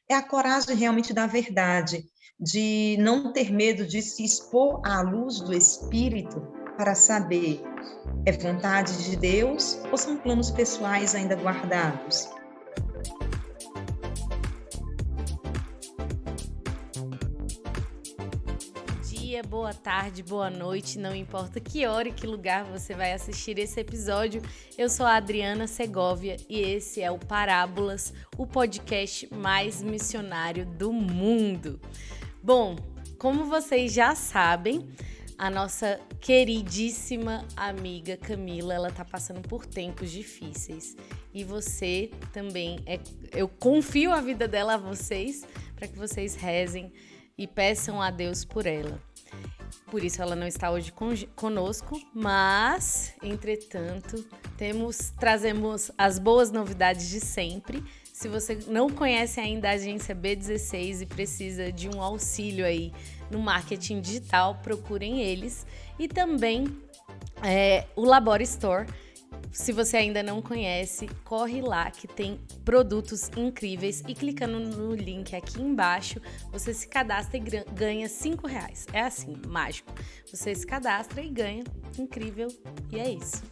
é a coragem realmente da verdade, de não ter medo de se expor à luz do Espírito para saber, é vontade de Deus ou são planos pessoais ainda guardados? Dia, boa tarde, boa noite, não importa que hora e que lugar você vai assistir esse episódio. Eu sou a Adriana Segovia e esse é o Parábolas, o podcast mais missionário do mundo. Bom, como vocês já sabem, a nossa queridíssima amiga Camila, ela tá passando por tempos difíceis. E você também, eu confio a vida dela a vocês, para que vocês rezem e peçam a Deus por ela. Por isso ela não está hoje conosco, mas, entretanto, trazemos as boas novidades de sempre. Se você não conhece ainda a agência B16 e precisa de um auxílio aí no marketing digital, procurem eles. E também o Labora Store. Se você ainda não conhece, corre lá que tem produtos incríveis e clicando no link aqui embaixo, você se cadastra e ganha R$5. É assim, mágico. Você se cadastra e ganha, incrível, e é isso.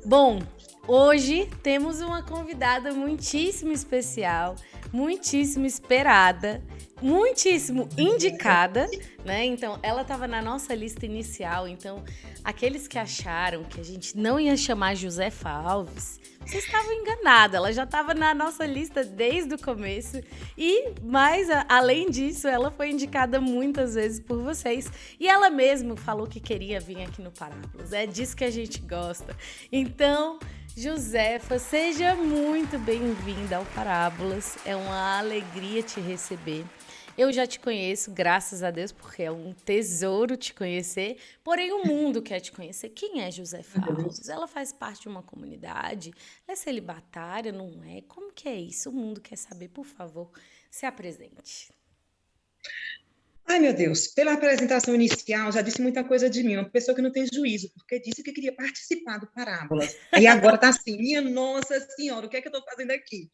Bom, hoje temos uma convidada muitíssimo especial, muitíssimo esperada, muitíssimo indicada, né? Então, ela estava na nossa lista inicial, então aqueles que acharam que a gente não ia chamar Josefa Alves, vocês estavam enganados, ela já estava na nossa lista desde o começo mas além disso, ela foi indicada muitas vezes por vocês e ela mesma falou que queria vir aqui no Parábolas, é disso que a gente gosta. Então, Josefa, seja muito bem-vinda ao Parábolas, é uma alegria te receber. Eu já te conheço, graças a Deus, porque é um tesouro te conhecer, porém o mundo quer te conhecer. Quem é Josefa Alves? Ela faz parte de uma comunidade? Ela é celibatária, não é? Como que é isso? O mundo quer saber, por favor, se apresente. Ai, meu Deus, pela apresentação inicial, já disse muita coisa de mim, uma pessoa que não tem juízo, porque disse que queria participar do Parábolas. E agora está assim, minha Nossa Senhora, o que é que eu estou fazendo aqui?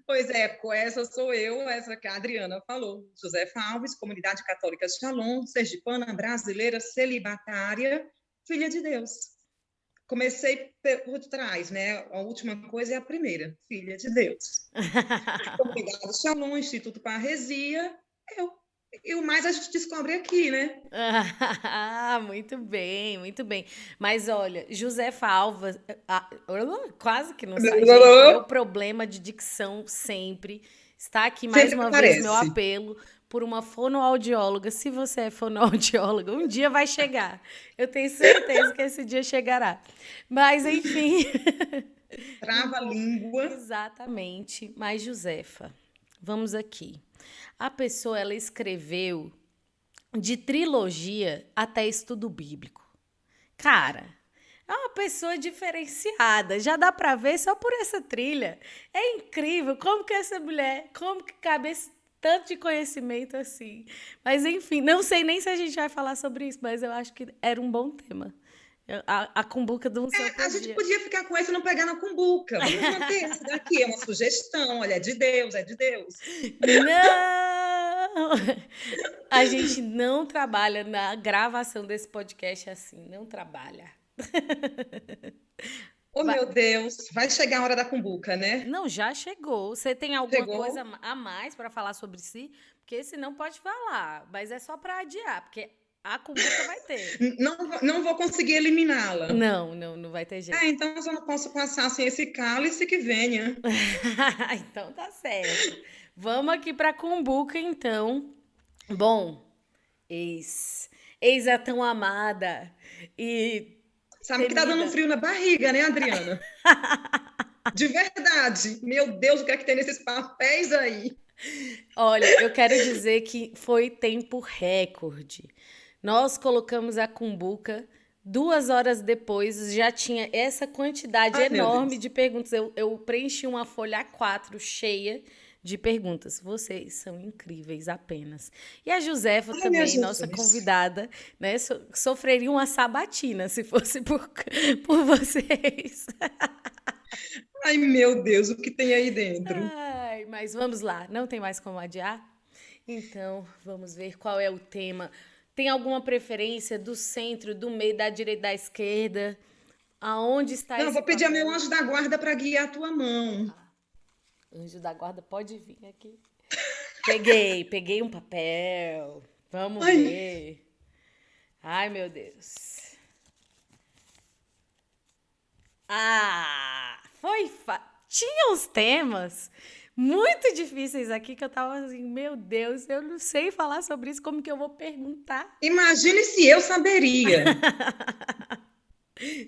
Pois é, essa sou eu, essa que a Adriana falou, Josefa Alves, Comunidade Católica Shalom, sergipana, brasileira, celibatária, filha de Deus. Comecei por trás, né? A última coisa é a primeira, filha de Deus. Comunidade Shalom, Instituto Parresia, eu. E o mais a gente descobre aqui, né? Muito bem, muito bem. Mas olha, Josefa Alves, quase que não sai, gente. Meu problema de dicção sempre. Está aqui mais Sempre uma aparece. vez meu apelo por uma fonoaudióloga. Se você é fonoaudióloga, um dia vai chegar. Eu tenho certeza que esse dia chegará. Mas, enfim. Trava a língua. Exatamente. Mas, Josefa, vamos aqui. A pessoa, ela escreveu de trilogia até estudo bíblico. Cara, é uma pessoa diferenciada. Já dá pra ver só por essa trilha. É incrível como que essa mulher, como que cabe esse tanto de conhecimento assim. Mas, enfim, não sei nem se a gente vai falar sobre isso, mas eu acho que era um bom tema. A cumbuca do seu A gente podia ficar com esse e não pegar na cumbuca. Vamos manter esse daqui. É uma sugestão. Olha, é de Deus, é de Deus. Não! A gente não trabalha na gravação desse podcast assim. Não trabalha. Oh, meu Deus. Vai chegar a hora da cumbuca, né? Não, já chegou. Você tem alguma coisa a mais para falar sobre si? Porque senão pode falar. Mas é só para adiar, porque a cumbuca vai ter. Não vou conseguir eliminá-la. Não vai ter jeito. Então eu não posso passar sem esse cálice que venha. Então tá certo. Vamos aqui para cumbuca, então. Bom, ex é tão amada e sabe que tá dando um frio na barriga, né, Adriana? De verdade. Meu Deus, o que é que tem nesses papéis aí? Olha, eu quero dizer que foi tempo recorde. Nós colocamos a cumbuca, 2 horas depois já tinha essa quantidade enorme de perguntas. Eu preenchi uma folha A4 cheia de perguntas. Vocês são incríveis apenas. E a Josefa também, nossa convidada, né, sofreria uma sabatina se fosse por vocês. Ai, meu Deus, o que tem aí dentro? Ai, mas vamos lá, não tem mais como adiar? Então, vamos ver qual é o tema. Tem alguma preferência do centro, do meio, da direita, da esquerda? Aonde está Não, esse vou pedir a meu papel? anjo da guarda para guiar a tua mão. Anjo da guarda, pode vir aqui. Peguei um papel. Vamos Ai, ver. Ai, meu Deus. Tinha uns temas muito difíceis aqui que eu tava assim, meu Deus, eu não sei falar sobre isso, como que eu vou perguntar? imagine se eu saberia.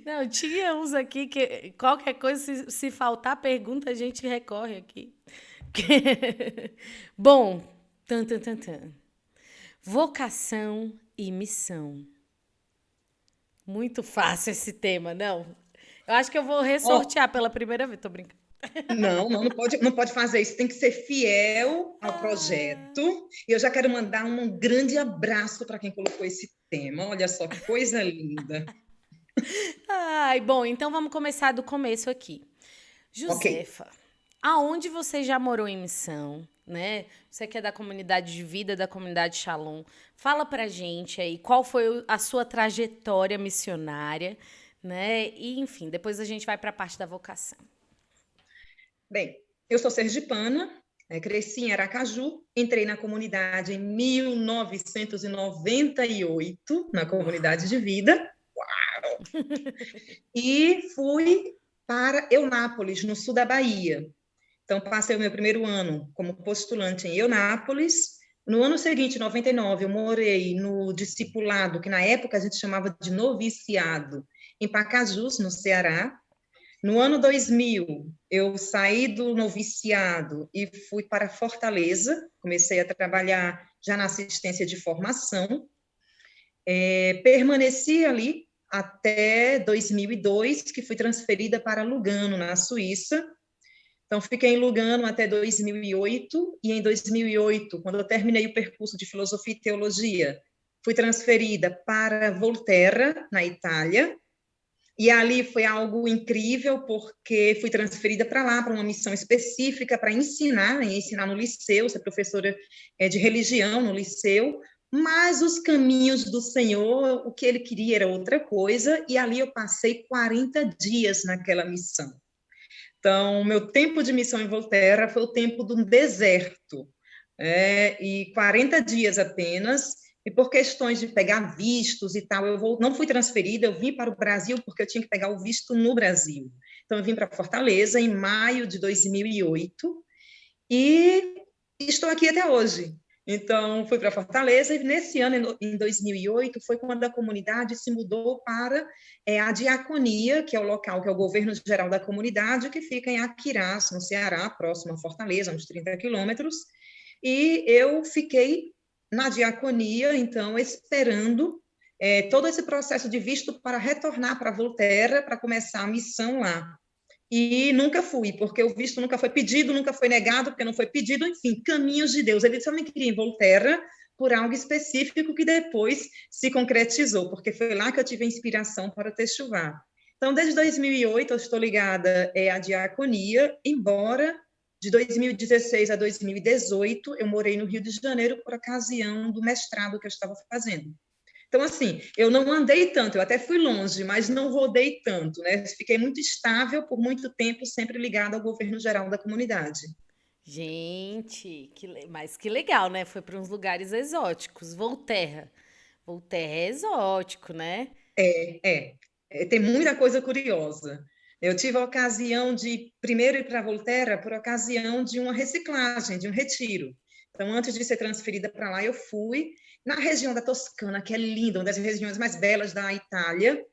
Não, tinha uns aqui que qualquer coisa, se faltar pergunta, a gente recorre aqui. Bom, tan, tan, tan, tan. Vocação e missão. Muito fácil esse tema, não? Eu acho que eu vou Ó, ressortear pela primeira vez, tô brincando. não pode fazer isso. Tem que ser fiel ao Ah. projeto. E eu já quero mandar um grande abraço para quem colocou esse tema. Olha só que coisa linda. Ai, bom, então vamos começar do começo aqui. Ok. Josefa, aonde você já morou em missão, né? Você que é da comunidade de vida, da comunidade Shalom. Fala pra gente aí qual foi a sua trajetória missionária, né? E, enfim, depois a gente vai para a parte da vocação. Bem, eu sou sergipana, cresci em Aracaju, entrei na comunidade em 1998, na comunidade de vida, e fui para Eunápolis, no sul da Bahia. Então, passei o meu primeiro ano como postulante em Eunápolis. No ano seguinte, 99, eu morei no discipulado, que na época a gente chamava de noviciado, em Pacajus, no Ceará. No ano 2000, eu saí do noviciado e fui para Fortaleza. Comecei a trabalhar já na assistência de formação. Permaneci ali até 2002, que fui transferida para Lugano, na Suíça. Então, fiquei em Lugano até 2008, e em 2008, quando eu terminei o percurso de filosofia e teologia, fui transferida para Volterra, na Itália, e ali foi algo incrível, porque fui transferida para lá, para uma missão específica, para ensinar, né, ensinar no liceu, ser professora de religião no liceu, mas os caminhos do Senhor, o que ele queria era outra coisa, e ali eu passei 40 dias naquela missão. Então, meu tempo de missão em Volterra foi o tempo do deserto, e 40 dias apenas, e por questões de pegar vistos e tal, não fui transferida, eu vim para o Brasil porque eu tinha que pegar o visto no Brasil. Então, eu vim para Fortaleza em maio de 2008 e estou aqui até hoje. Então, fui para Fortaleza e nesse ano, em 2008, foi quando a comunidade se mudou para a diaconia, que é o local, que é o governo geral da comunidade, que fica em Aquirás, no Ceará, próximo a Fortaleza, uns 30 quilômetros. E eu fiquei na diaconia, então, esperando todo esse processo de visto para retornar para Volterra, para começar a missão lá. E nunca fui, porque o visto nunca foi pedido, nunca foi negado, porque não foi pedido, enfim, caminhos de Deus. Ele só me queria em Volterra por algo específico que depois se concretizou, porque foi lá que eu tive a inspiração para o Techuvá. Então, desde 2008, eu estou ligada à diaconia, embora de 2016 a 2018 eu morei no Rio de Janeiro por ocasião do mestrado que eu estava fazendo. Então, assim, eu não andei tanto, eu até fui longe, mas não rodei tanto, né? Fiquei muito estável por muito tempo, sempre ligada ao governo geral da comunidade. Gente, mas que legal, né? Foi para uns lugares exóticos. Volterra. Volterra é exótico, né? Tem muita coisa curiosa. Eu tive a ocasião de primeiro ir para Volterra por ocasião de uma reciclagem, de um retiro. Então, antes de ser transferida para lá, eu fui na região da Toscana, que é linda, uma das regiões mais belas da Itália.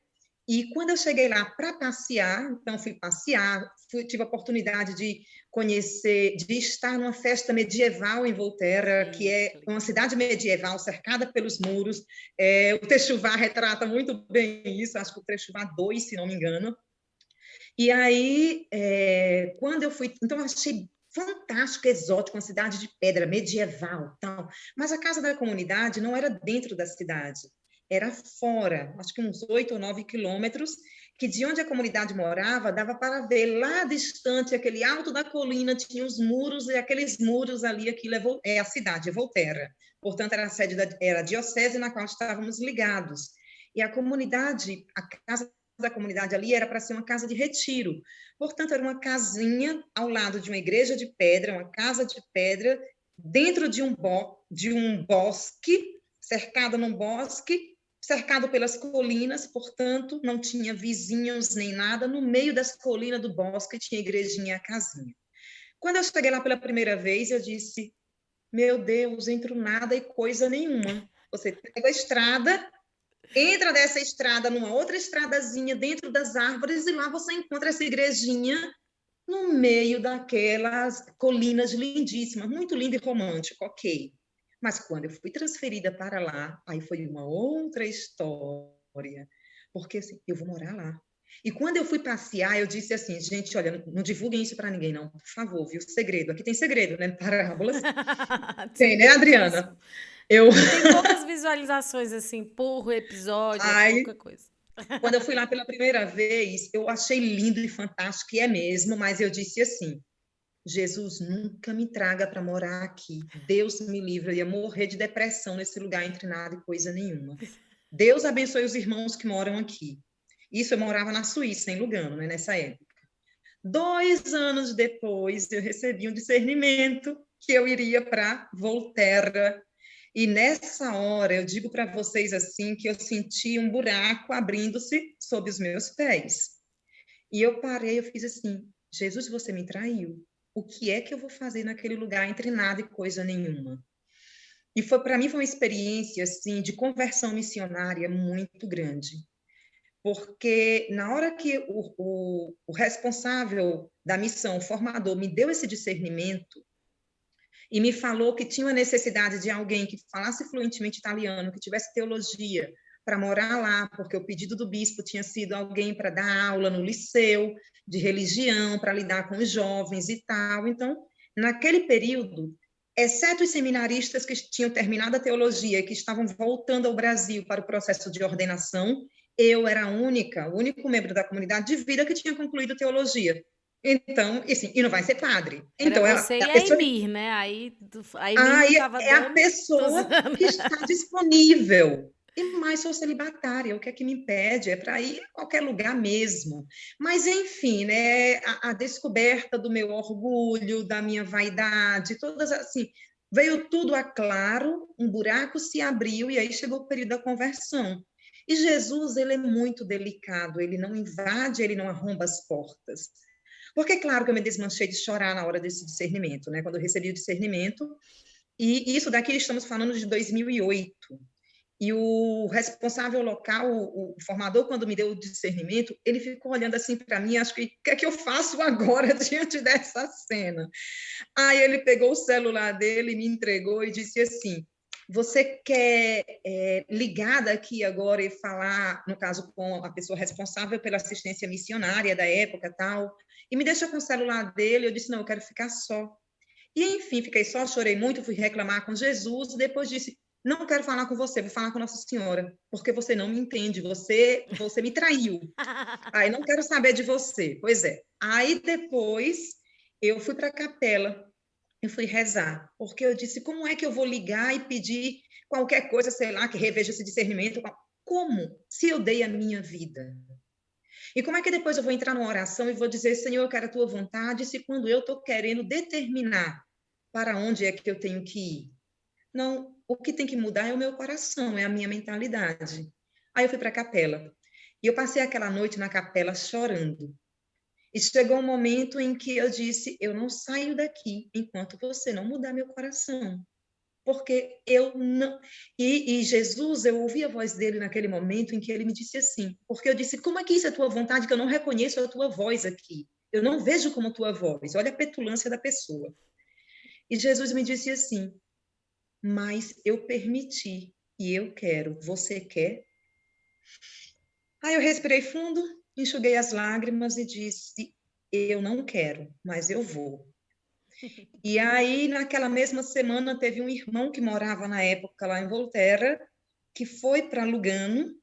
E quando eu cheguei lá para passear, então fui passear, tive a oportunidade de conhecer, de estar numa festa medieval em Volterra, que Gente, é que uma legal. cidade medieval cercada pelos muros. O Techuvá retrata muito bem isso, acho que o Techuvá 2, se não me engano. E aí, quando eu fui, então eu achei fantástico, exótico, uma cidade de pedra, medieval, tal. Mas a casa da comunidade não era dentro da cidade, era fora, acho que uns 8 ou 9 quilômetros, que de onde a comunidade morava, dava para ver lá distante, aquele alto da colina, tinha os muros, e aqueles muros ali, aquilo é a cidade, é Volterra. Portanto, era a sede era a diocese na qual estávamos ligados. E a comunidade, a casa da comunidade ali era para ser uma casa de retiro. Portanto, era uma casinha ao lado de uma igreja de pedra, uma casa de pedra, dentro de um bosque, cercada num bosque, cercado pelas colinas, portanto, não tinha vizinhos nem nada. No meio das colinas do bosque tinha a igrejinha e a casinha. Quando eu cheguei lá pela primeira vez, eu disse, meu Deus, entro nada e coisa nenhuma. Você pega a estrada, entra dessa estrada numa outra estradazinha dentro das árvores e lá você encontra essa igrejinha no meio daquelas colinas lindíssimas, muito lindo e romântico, ok. Mas quando eu fui transferida para lá, aí foi uma outra história, porque assim, eu vou morar lá. E quando eu fui passear, eu disse assim, gente, olha, não divulguem isso para ninguém, não, por favor, viu? Segredo. Aqui tem segredo, né? Parábolas. Tem, né, Adriana? E tem poucas visualizações, assim, por episódio, é Ai, pouca coisa. quando eu fui lá pela primeira vez, eu achei lindo e fantástico, e é mesmo, mas eu disse assim, Jesus nunca me traga para morar aqui. Deus me livre, eu ia morrer de depressão nesse lugar entre nada e coisa nenhuma. Deus abençoe os irmãos que moram aqui. Isso eu morava na Suíça, em Lugano, né, nessa época. 2 anos depois, eu recebi um discernimento que eu iria para Volterra. E nessa hora, eu digo para vocês assim, que eu senti um buraco abrindo-se sob os meus pés. E eu parei, eu fiz assim, Jesus, você me traiu. O que é que eu vou fazer naquele lugar entre nada e coisa nenhuma? E foi para mim foi uma experiência assim de conversão missionária muito grande, porque na hora que o responsável da missão, o formador, me deu esse discernimento e me falou que tinha a necessidade de alguém que falasse fluentemente italiano, que tivesse teologia para morar lá, porque o pedido do bispo tinha sido alguém para dar aula no liceu de religião, para lidar com os jovens e tal. Então, naquele período, exceto os seminaristas que tinham terminado a teologia e que estavam voltando ao Brasil para o processo de ordenação, eu era o único membro da comunidade de vida que tinha concluído teologia. Então, assim, e não vai ser padre. Era Então, você e a a pessoa Emir, né? Aí a Emir não Aí tava é a dando. pessoa que está disponível. E mais sou celibatária, o que é que me impede? É para ir a qualquer lugar mesmo. Mas, enfim, né, a descoberta do meu orgulho, da minha vaidade, todas assim, veio tudo a claro, um buraco se abriu e aí chegou o período da conversão. E Jesus, ele é muito delicado, ele não invade, ele não arromba as portas. Porque, claro, que eu me desmanchei de chorar na hora desse discernimento, né? Quando eu recebi o discernimento, e isso daqui estamos falando de 2008. E o responsável local, o formador, quando me deu o discernimento, ele ficou olhando assim para mim, acho que o que é que eu faço agora diante dessa cena? Aí ele pegou o celular dele, me entregou e disse assim, você quer ligar daqui agora e falar, no caso, com a pessoa responsável pela assistência missionária da época tal, e me deixa com o celular dele, eu disse, não, eu quero ficar só. E, enfim, fiquei só, chorei muito, fui reclamar com Jesus, e depois disse, não quero falar com você, vou falar com Nossa Senhora, porque você não me entende, você me traiu. Aí, não quero saber de você. Pois é. Aí, depois, eu fui para a capela, eu fui rezar, porque eu disse, como é que eu vou ligar e pedir qualquer coisa, sei lá, que reveja esse discernimento? Como? Se eu dei a minha vida. E como é que depois eu vou entrar numa oração e vou dizer, Senhor, eu quero a tua vontade, se quando eu estou querendo determinar para onde é que eu tenho que ir? Não, o que tem que mudar é o meu coração, é a minha mentalidade. Aí eu fui para a capela. E eu passei aquela noite na capela chorando. E chegou um momento em que eu disse, eu não saio daqui enquanto você não mudar meu coração. Porque eu não. E Jesus, eu ouvi a voz dele naquele momento em que ele me disse assim, porque eu disse, como é que isso é tua vontade, que eu não reconheço a tua voz aqui? Eu não vejo como tua voz. Olha a petulância da pessoa. E Jesus me disse assim, mas eu permiti e eu quero. Você quer? Aí eu respirei fundo, enxuguei as lágrimas e disse, eu não quero, mas eu vou. E aí, naquela mesma semana, teve um irmão que morava na época lá em Volterra, que foi para Lugano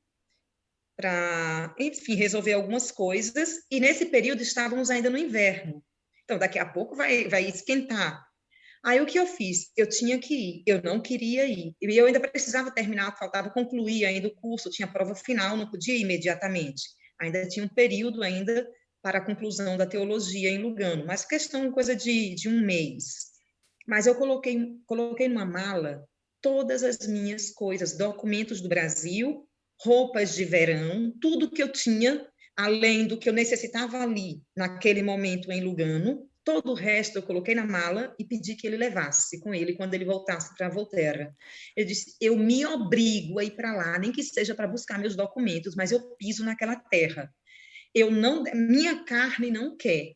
para, enfim, resolver algumas coisas, e nesse período estávamos ainda no inverno. Então, daqui a pouco vai esquentar. Aí, o que eu fiz? Eu tinha que ir, eu não queria ir. E eu ainda precisava terminar, faltava concluir ainda o curso, tinha prova final, não podia ir imediatamente. Ainda tinha um período ainda para a conclusão da teologia em Lugano, mas questão, coisa de um mês. Mas eu coloquei numa mala todas as minhas coisas, documentos do Brasil, roupas de verão, tudo que eu tinha, além do que eu necessitava ali, naquele momento em Lugano, todo o resto eu coloquei na mala e pedi que ele levasse com ele quando ele voltasse para a Volterra. Eu disse, eu me obrigo a ir para lá, nem que seja para buscar meus documentos, mas eu piso naquela terra. Eu não, minha carne não quer,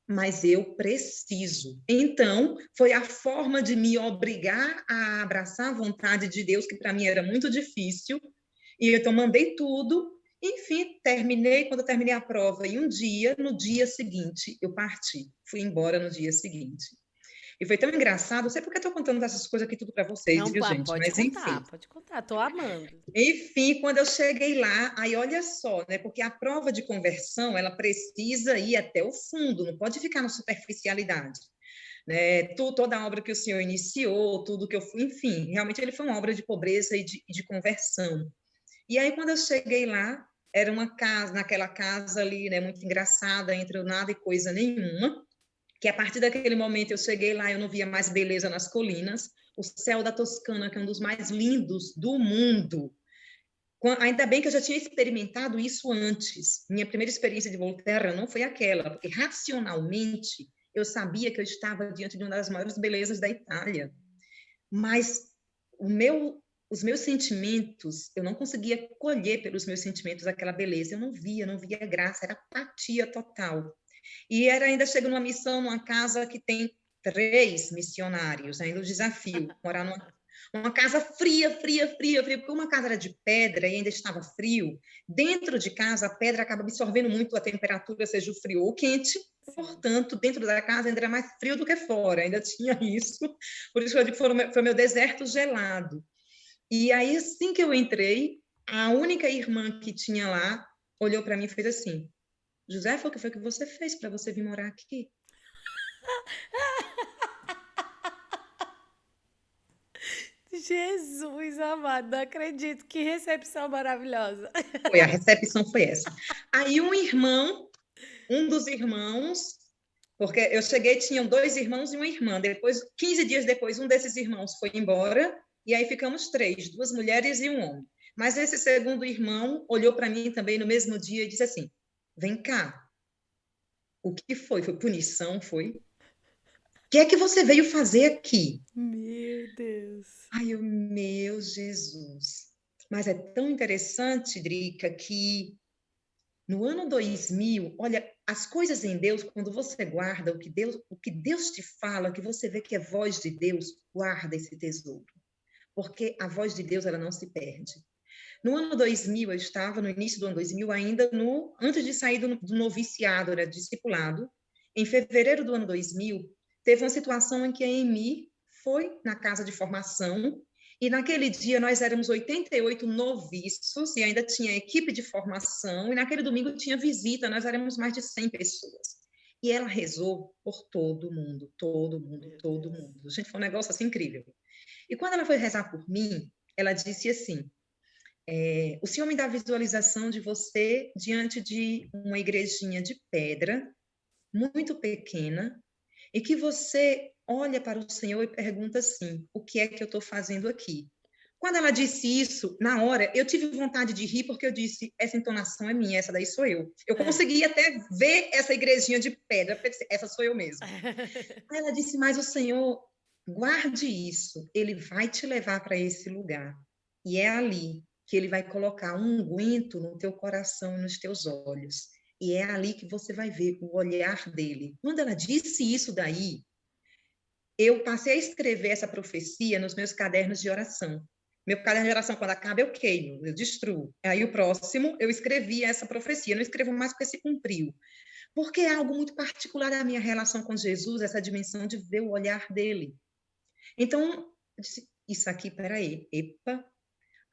mas eu preciso. Então, foi a forma de me obrigar a abraçar a vontade de Deus, que para mim era muito difícil, e então mandei tudo. Enfim, terminei, quando eu terminei a prova, e no dia seguinte, eu parti. Fui embora no dia seguinte. E foi tão engraçado, não sei porque eu estou contando essas coisas aqui tudo para vocês, Não, viu, gente? Mas enfim. pode contar, tô amando. Enfim, quando eu cheguei lá, aí olha só, né? Porque a prova de conversão, ela precisa ir até o fundo, não pode ficar na superficialidade, né? Toda a obra que o Senhor iniciou, tudo que eu fui, enfim, realmente ele foi uma obra de pobreza e de conversão. E aí, quando eu cheguei lá, era uma casa, naquela casa ali, né, muito engraçada, entre o nada e coisa nenhuma, que a partir daquele momento eu cheguei lá, eu não via mais beleza nas colinas, o céu da Toscana, que é um dos mais lindos do mundo. Ainda bem que eu já tinha experimentado isso antes. Minha primeira experiência de Volterra não foi aquela, porque racionalmente eu sabia que eu estava diante de uma das maiores belezas da Itália. Mas os meus sentimentos, eu não conseguia colher pelos meus sentimentos aquela beleza. Eu não via graça, era apatia total. E ainda chego numa missão, numa casa que tem 3 missionários, ainda o desafio, morar numa casa fria, porque uma casa era de pedra e ainda estava frio. Dentro de casa, a pedra acaba absorvendo muito a temperatura, seja o frio ou o quente, portanto, dentro da casa ainda era mais frio do que fora, ainda tinha isso. Por isso que eu digo que foi meu deserto gelado. E aí, assim que eu entrei, a única irmã que tinha lá olhou para mim e fez assim: Josefa, o que foi que você fez para você vir morar aqui? Jesus amado, não acredito, que recepção maravilhosa. A recepção foi essa. Aí um dos irmãos, porque eu cheguei, tinham 2 irmãos e uma irmã. Depois, 15 dias depois, um desses irmãos foi embora, e aí ficamos 3, 2 mulheres e um homem. Mas esse segundo irmão olhou para mim também no mesmo dia e disse assim: vem cá, o que foi? Foi punição? Foi? O que é que você veio fazer aqui? Meu Deus. Ai, meu Jesus. Mas é tão interessante, Drica, que no ano 2000, olha, as coisas em Deus, quando você guarda o que Deus te fala, que você vê que é voz de Deus, guarda esse tesouro. Porque a voz de Deus, ela não se perde. No ano 2000, eu estava no início do ano 2000, ainda antes de sair do noviciado, era discipulado. Em fevereiro do ano 2000, teve uma situação em que a Emi foi na casa de formação e naquele dia nós éramos 88 noviços e ainda tinha equipe de formação, e naquele domingo tinha visita, nós éramos mais de 100 pessoas. E ela rezou por todo mundo, todo mundo, todo mundo. Gente, foi um negócio assim incrível. E quando ela foi rezar por mim, ela disse assim: o Senhor me dá visualização de você diante de uma igrejinha de pedra, muito pequena, e que você olha para o Senhor e pergunta assim: o que é que eu estou fazendo aqui? Quando ela disse isso, na hora, eu tive vontade de rir, porque eu disse: essa entonação é minha, essa daí sou eu. Eu consegui até ver essa igrejinha de pedra, porque essa sou eu mesmo. Aí ela disse: mas o Senhor, guarde isso, ele vai te levar para esse lugar. E é ali que ele vai colocar um unguento no teu coração e nos teus olhos. E é ali que você vai ver o olhar dele. Quando ela disse isso daí, eu passei a escrever essa profecia nos meus cadernos de oração. Meu caderno de oração, quando acaba, eu queimo, eu destruo. Aí o próximo, eu escrevi essa profecia. Eu não escrevo mais porque se cumpriu. Porque é algo muito particular da minha relação com Jesus, essa dimensão de ver o olhar dele. Então, eu disse, isso aqui, peraí, epa.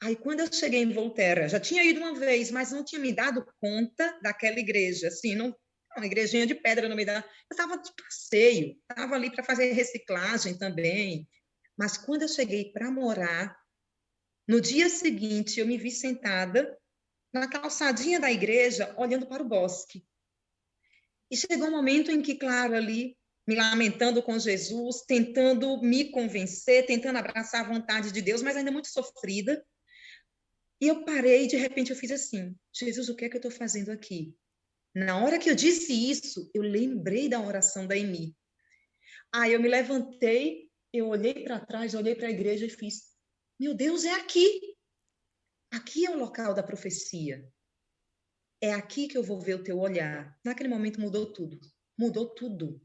Aí, quando eu cheguei em Volterra, já tinha ido uma vez, mas não tinha me dado conta daquela igreja, assim, não, uma igrejinha de pedra no meio da... Eu estava de passeio, estava ali para fazer reciclagem também. Mas quando eu cheguei para morar, no dia seguinte, eu me vi sentada na calçadinha da igreja, olhando para o bosque. E chegou um momento em que, claro, ali, me lamentando com Jesus, tentando me convencer, tentando abraçar a vontade de Deus, mas ainda muito sofrida. E eu parei, e de repente eu fiz assim: Jesus, o que é que eu estou fazendo aqui? Na hora que eu disse isso, eu lembrei da oração da Emi. Aí eu me levantei, eu olhei para trás, olhei para a igreja e fiz: meu Deus, é aqui! Aqui é o local da profecia. É aqui que eu vou ver o teu olhar. Naquele momento mudou tudo. Mudou tudo.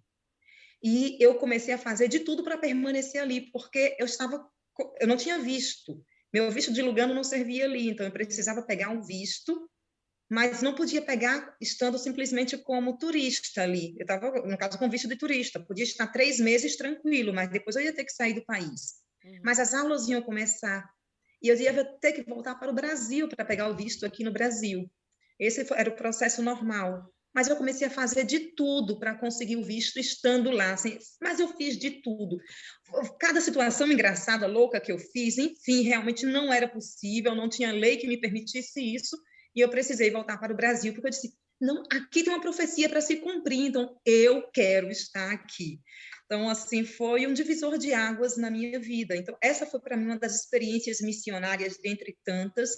E eu comecei a fazer de tudo para permanecer ali, porque eu não tinha visto. Meu visto de Lugano não servia ali, então eu precisava pegar um visto, mas não podia pegar estando simplesmente como turista ali. Eu estava, no caso, com visto de turista. Podia estar 3 meses tranquilo, mas depois eu ia ter que sair do país. Mas as aulas iam começar. E eu ia ter que voltar para o Brasil para pegar o visto aqui no Brasil. Esse era o processo normal. Mas eu comecei a fazer de tudo para conseguir o visto estando lá. Assim, mas eu fiz de tudo. Cada situação engraçada, louca que eu fiz, enfim, realmente não era possível, não tinha lei que me permitisse isso, e eu precisei voltar para o Brasil, porque eu disse, não, aqui tem uma profecia para se cumprir, então eu quero estar aqui. Então, assim, foi um divisor de águas na minha vida. Então, essa foi para mim uma das experiências missionárias, dentre tantas,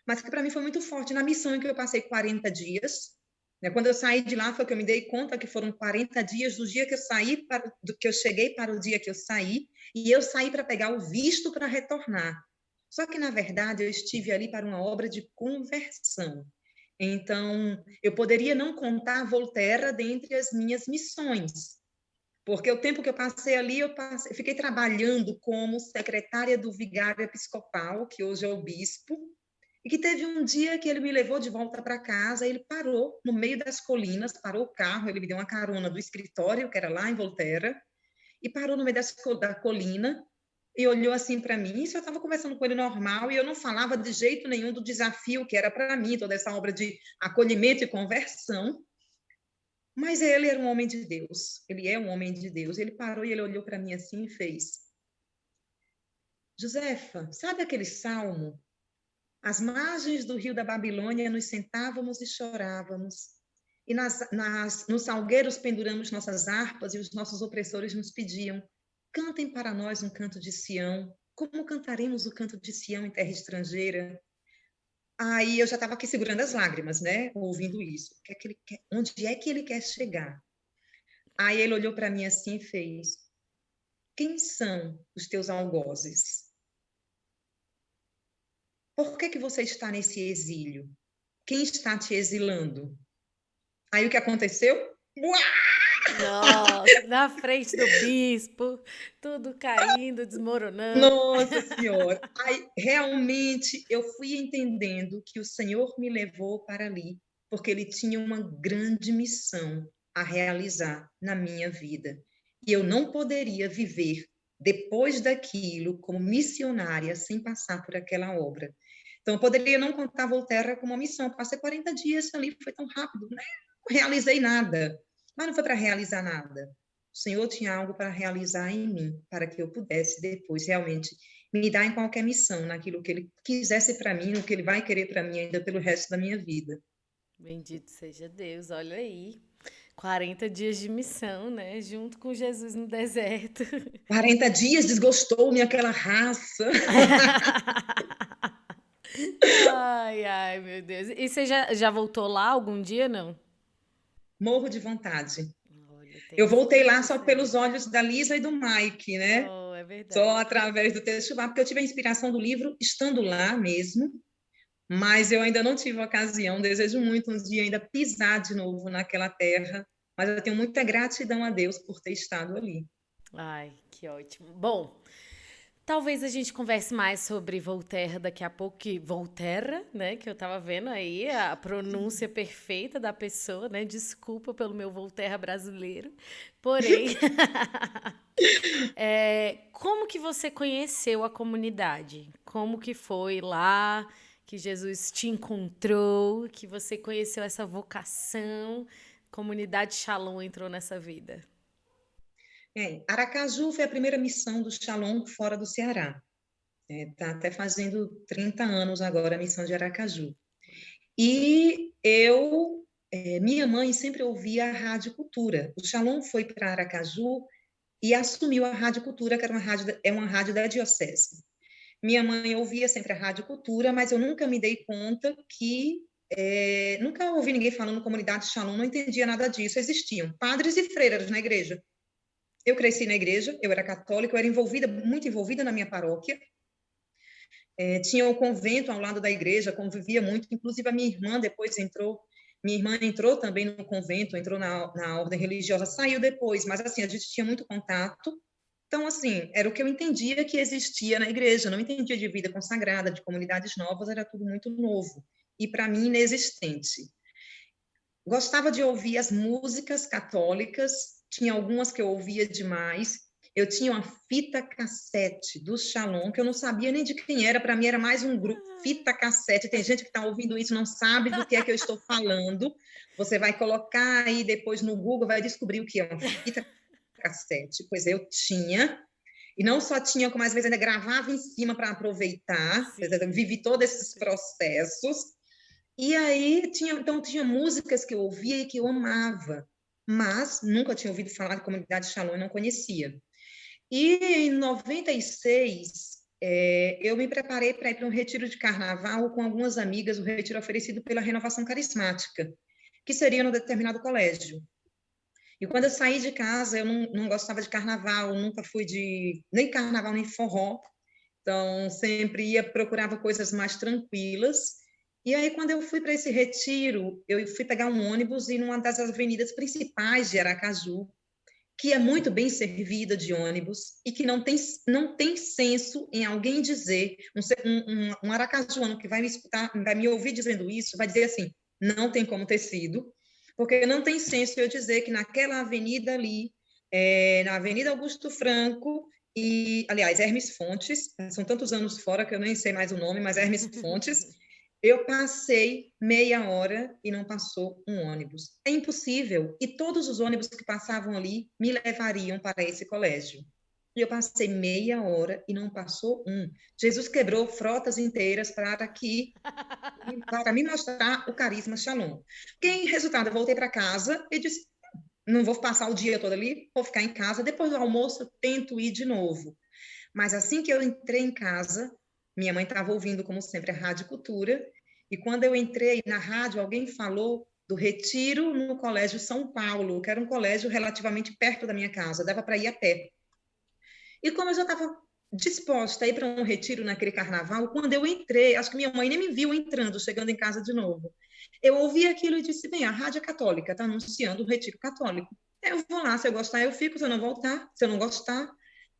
mas que para mim foi muito forte na missão em que eu passei 40 dias. Né? Quando eu saí de lá, foi que eu me dei conta que foram 40 dias do dia que eu saí, do que eu cheguei para o dia que eu saí, e eu saí para pegar o visto para retornar. Só que, na verdade, eu estive ali para uma obra de conversão. Então, eu poderia não contar Volterra dentre as minhas missões, porque o tempo que eu passei ali, eu fiquei trabalhando como secretária do vigário episcopal, que hoje é o bispo, e que teve um dia que ele me levou de volta para casa, ele parou no meio das colinas, parou o carro, ele me deu uma carona do escritório, que era lá em Volterra, e parou no meio da colina, e olhou assim para mim, isso eu estava conversando com ele normal, e eu não falava de jeito nenhum do desafio que era para mim, toda essa obra de acolhimento e conversão, mas ele era um homem de Deus, ele é um homem de Deus. Ele parou e ele olhou para mim assim e fez: Josefa, sabe aquele salmo? Às margens do rio da Babilônia nos sentávamos e chorávamos, e nos salgueiros penduramos nossas harpas e os nossos opressores nos pediam: cantem para nós um canto de Sião. Como cantaremos o canto de Sião em terra estrangeira? Aí eu já estava aqui segurando as lágrimas, né? Ouvindo isso. O que é que ele quer? Onde é que ele quer chegar? Aí ele olhou para mim assim e fez: quem são os teus algozes? Por que que você está nesse exílio? Quem está te exilando? Aí o que aconteceu? Nossa, na frente do bispo, tudo caindo, desmoronando. Nossa Senhora! Aí realmente eu fui entendendo que o Senhor me levou para ali, porque Ele tinha uma grande missão a realizar na minha vida. E eu não poderia viver depois daquilo como missionária sem passar por aquela obra. Então, eu poderia não contar Volterra como uma missão. Eu passei 40 dias ali, foi tão rápido, né? Não realizei nada. Mas não foi para realizar nada. O Senhor tinha algo para realizar em mim, para que eu pudesse depois realmente me dar em qualquer missão, naquilo que Ele quisesse para mim, no que Ele vai querer para mim ainda pelo resto da minha vida. Bendito seja Deus, olha aí. 40 dias de missão, né? Junto com Jesus no deserto. 40 dias desgostou-me aquela raça. Ai, ai, meu Deus. E você já voltou lá algum dia, não? Morro de vontade. Olha, Eu tem voltei lá isso só aí. pelos olhos da Lisa e do Mike, né? Oh, é Só verdade. através do texto lá, porque eu tive a inspiração do livro estando lá mesmo, mas eu ainda não tive ocasião. Desejo muito um dia ainda pisar de novo naquela terra, mas eu tenho muita gratidão a Deus por ter estado ali. Ai, que ótimo. Bom, talvez a gente converse mais sobre Voltaire daqui a pouco, que Volterra, né? Que eu tava vendo aí a pronúncia perfeita da pessoa, né? Desculpa pelo meu Volterra brasileiro. Porém, como que você conheceu a comunidade? como que foi lá que Jesus te encontrou, que você conheceu essa vocação, Comunidade Shalom entrou nessa vida. Aracaju foi a primeira missão do Shalom fora do Ceará. Está até fazendo 30 anos agora a missão de Aracaju. E minha mãe sempre ouvia a Rádio Cultura. O Shalom foi para Aracaju e assumiu a Rádio Cultura, que era uma rádio da diocese. Minha mãe ouvia sempre a Rádio Cultura, mas eu nunca me dei conta que... nunca ouvi ninguém falando comunidade Shalom, não entendia nada disso. Existiam padres e freiras na igreja. Eu cresci na igreja, eu era católica, eu era muito envolvida na minha paróquia. Tinha o convento ao lado da igreja, convivia muito, inclusive a minha irmã depois minha irmã entrou também no convento, entrou na ordem religiosa, saiu depois, mas assim, a gente tinha muito contato. Então, assim, era o que eu entendia que existia na igreja, não entendia de vida consagrada, de comunidades novas, era tudo muito novo. E, para mim, inexistente. Gostava de ouvir as músicas católicas, tinha algumas que eu ouvia demais. Eu tinha uma fita cassete do Shalom, que eu não sabia nem de quem era, para mim era mais um grupo, fita cassete. Tem gente que está ouvindo isso, não sabe do que é que eu estou falando. Você vai colocar aí depois no Google, vai descobrir o que é uma fita cassete. Pois eu tinha, e não só tinha, como às vezes ainda gravava em cima para aproveitar. Eu vivi todos esses processos. E aí, tinha músicas que eu ouvia e que eu amava, mas nunca tinha ouvido falar de comunidade Shalom e não conhecia. E em 96, eu me preparei para ir para um retiro de carnaval com algumas amigas, um retiro oferecido pela Renovação Carismática, que seria num determinado colégio. E quando eu saí de casa, eu não gostava de carnaval, nunca fui nem carnaval, nem forró. Então, sempre procurava coisas mais tranquilas. E aí, quando eu fui para esse retiro, eu fui pegar um ônibus e numa das avenidas principais de Aracaju, que é muito bem servida de ônibus e que não tem senso em alguém dizer, um aracajuano que vai me escutar, vai me ouvir dizendo isso, vai dizer assim, não tem como ter sido, porque não tem senso eu dizer que naquela avenida ali, na Avenida Augusto Franco, aliás, Hermes Fontes, são tantos anos fora que eu nem sei mais o nome, mas Hermes Fontes, eu passei meia hora e não passou um ônibus. É impossível. E todos os ônibus que passavam ali me levariam para esse colégio. E eu passei meia hora e não passou um. Jesus quebrou frotas inteiras para me mostrar o carisma Shalom. Em resultado, eu voltei para casa e disse, não vou passar o dia todo ali, vou ficar em casa. Depois do almoço, eu tento ir de novo. Mas assim que eu entrei em casa, minha mãe estava ouvindo, como sempre, a Rádio Cultura, e quando eu entrei na rádio, alguém falou do retiro no Colégio São Paulo, que era um colégio relativamente perto da minha casa, dava para ir a pé. E como eu já estava disposta a ir para um retiro naquele carnaval, quando eu entrei, acho que minha mãe nem me viu entrando, chegando em casa de novo. Eu ouvi aquilo e disse, bem, a Rádio Católica está anunciando um retiro católico. Eu vou lá, se eu gostar, eu fico, se eu não voltar, se eu não gostar,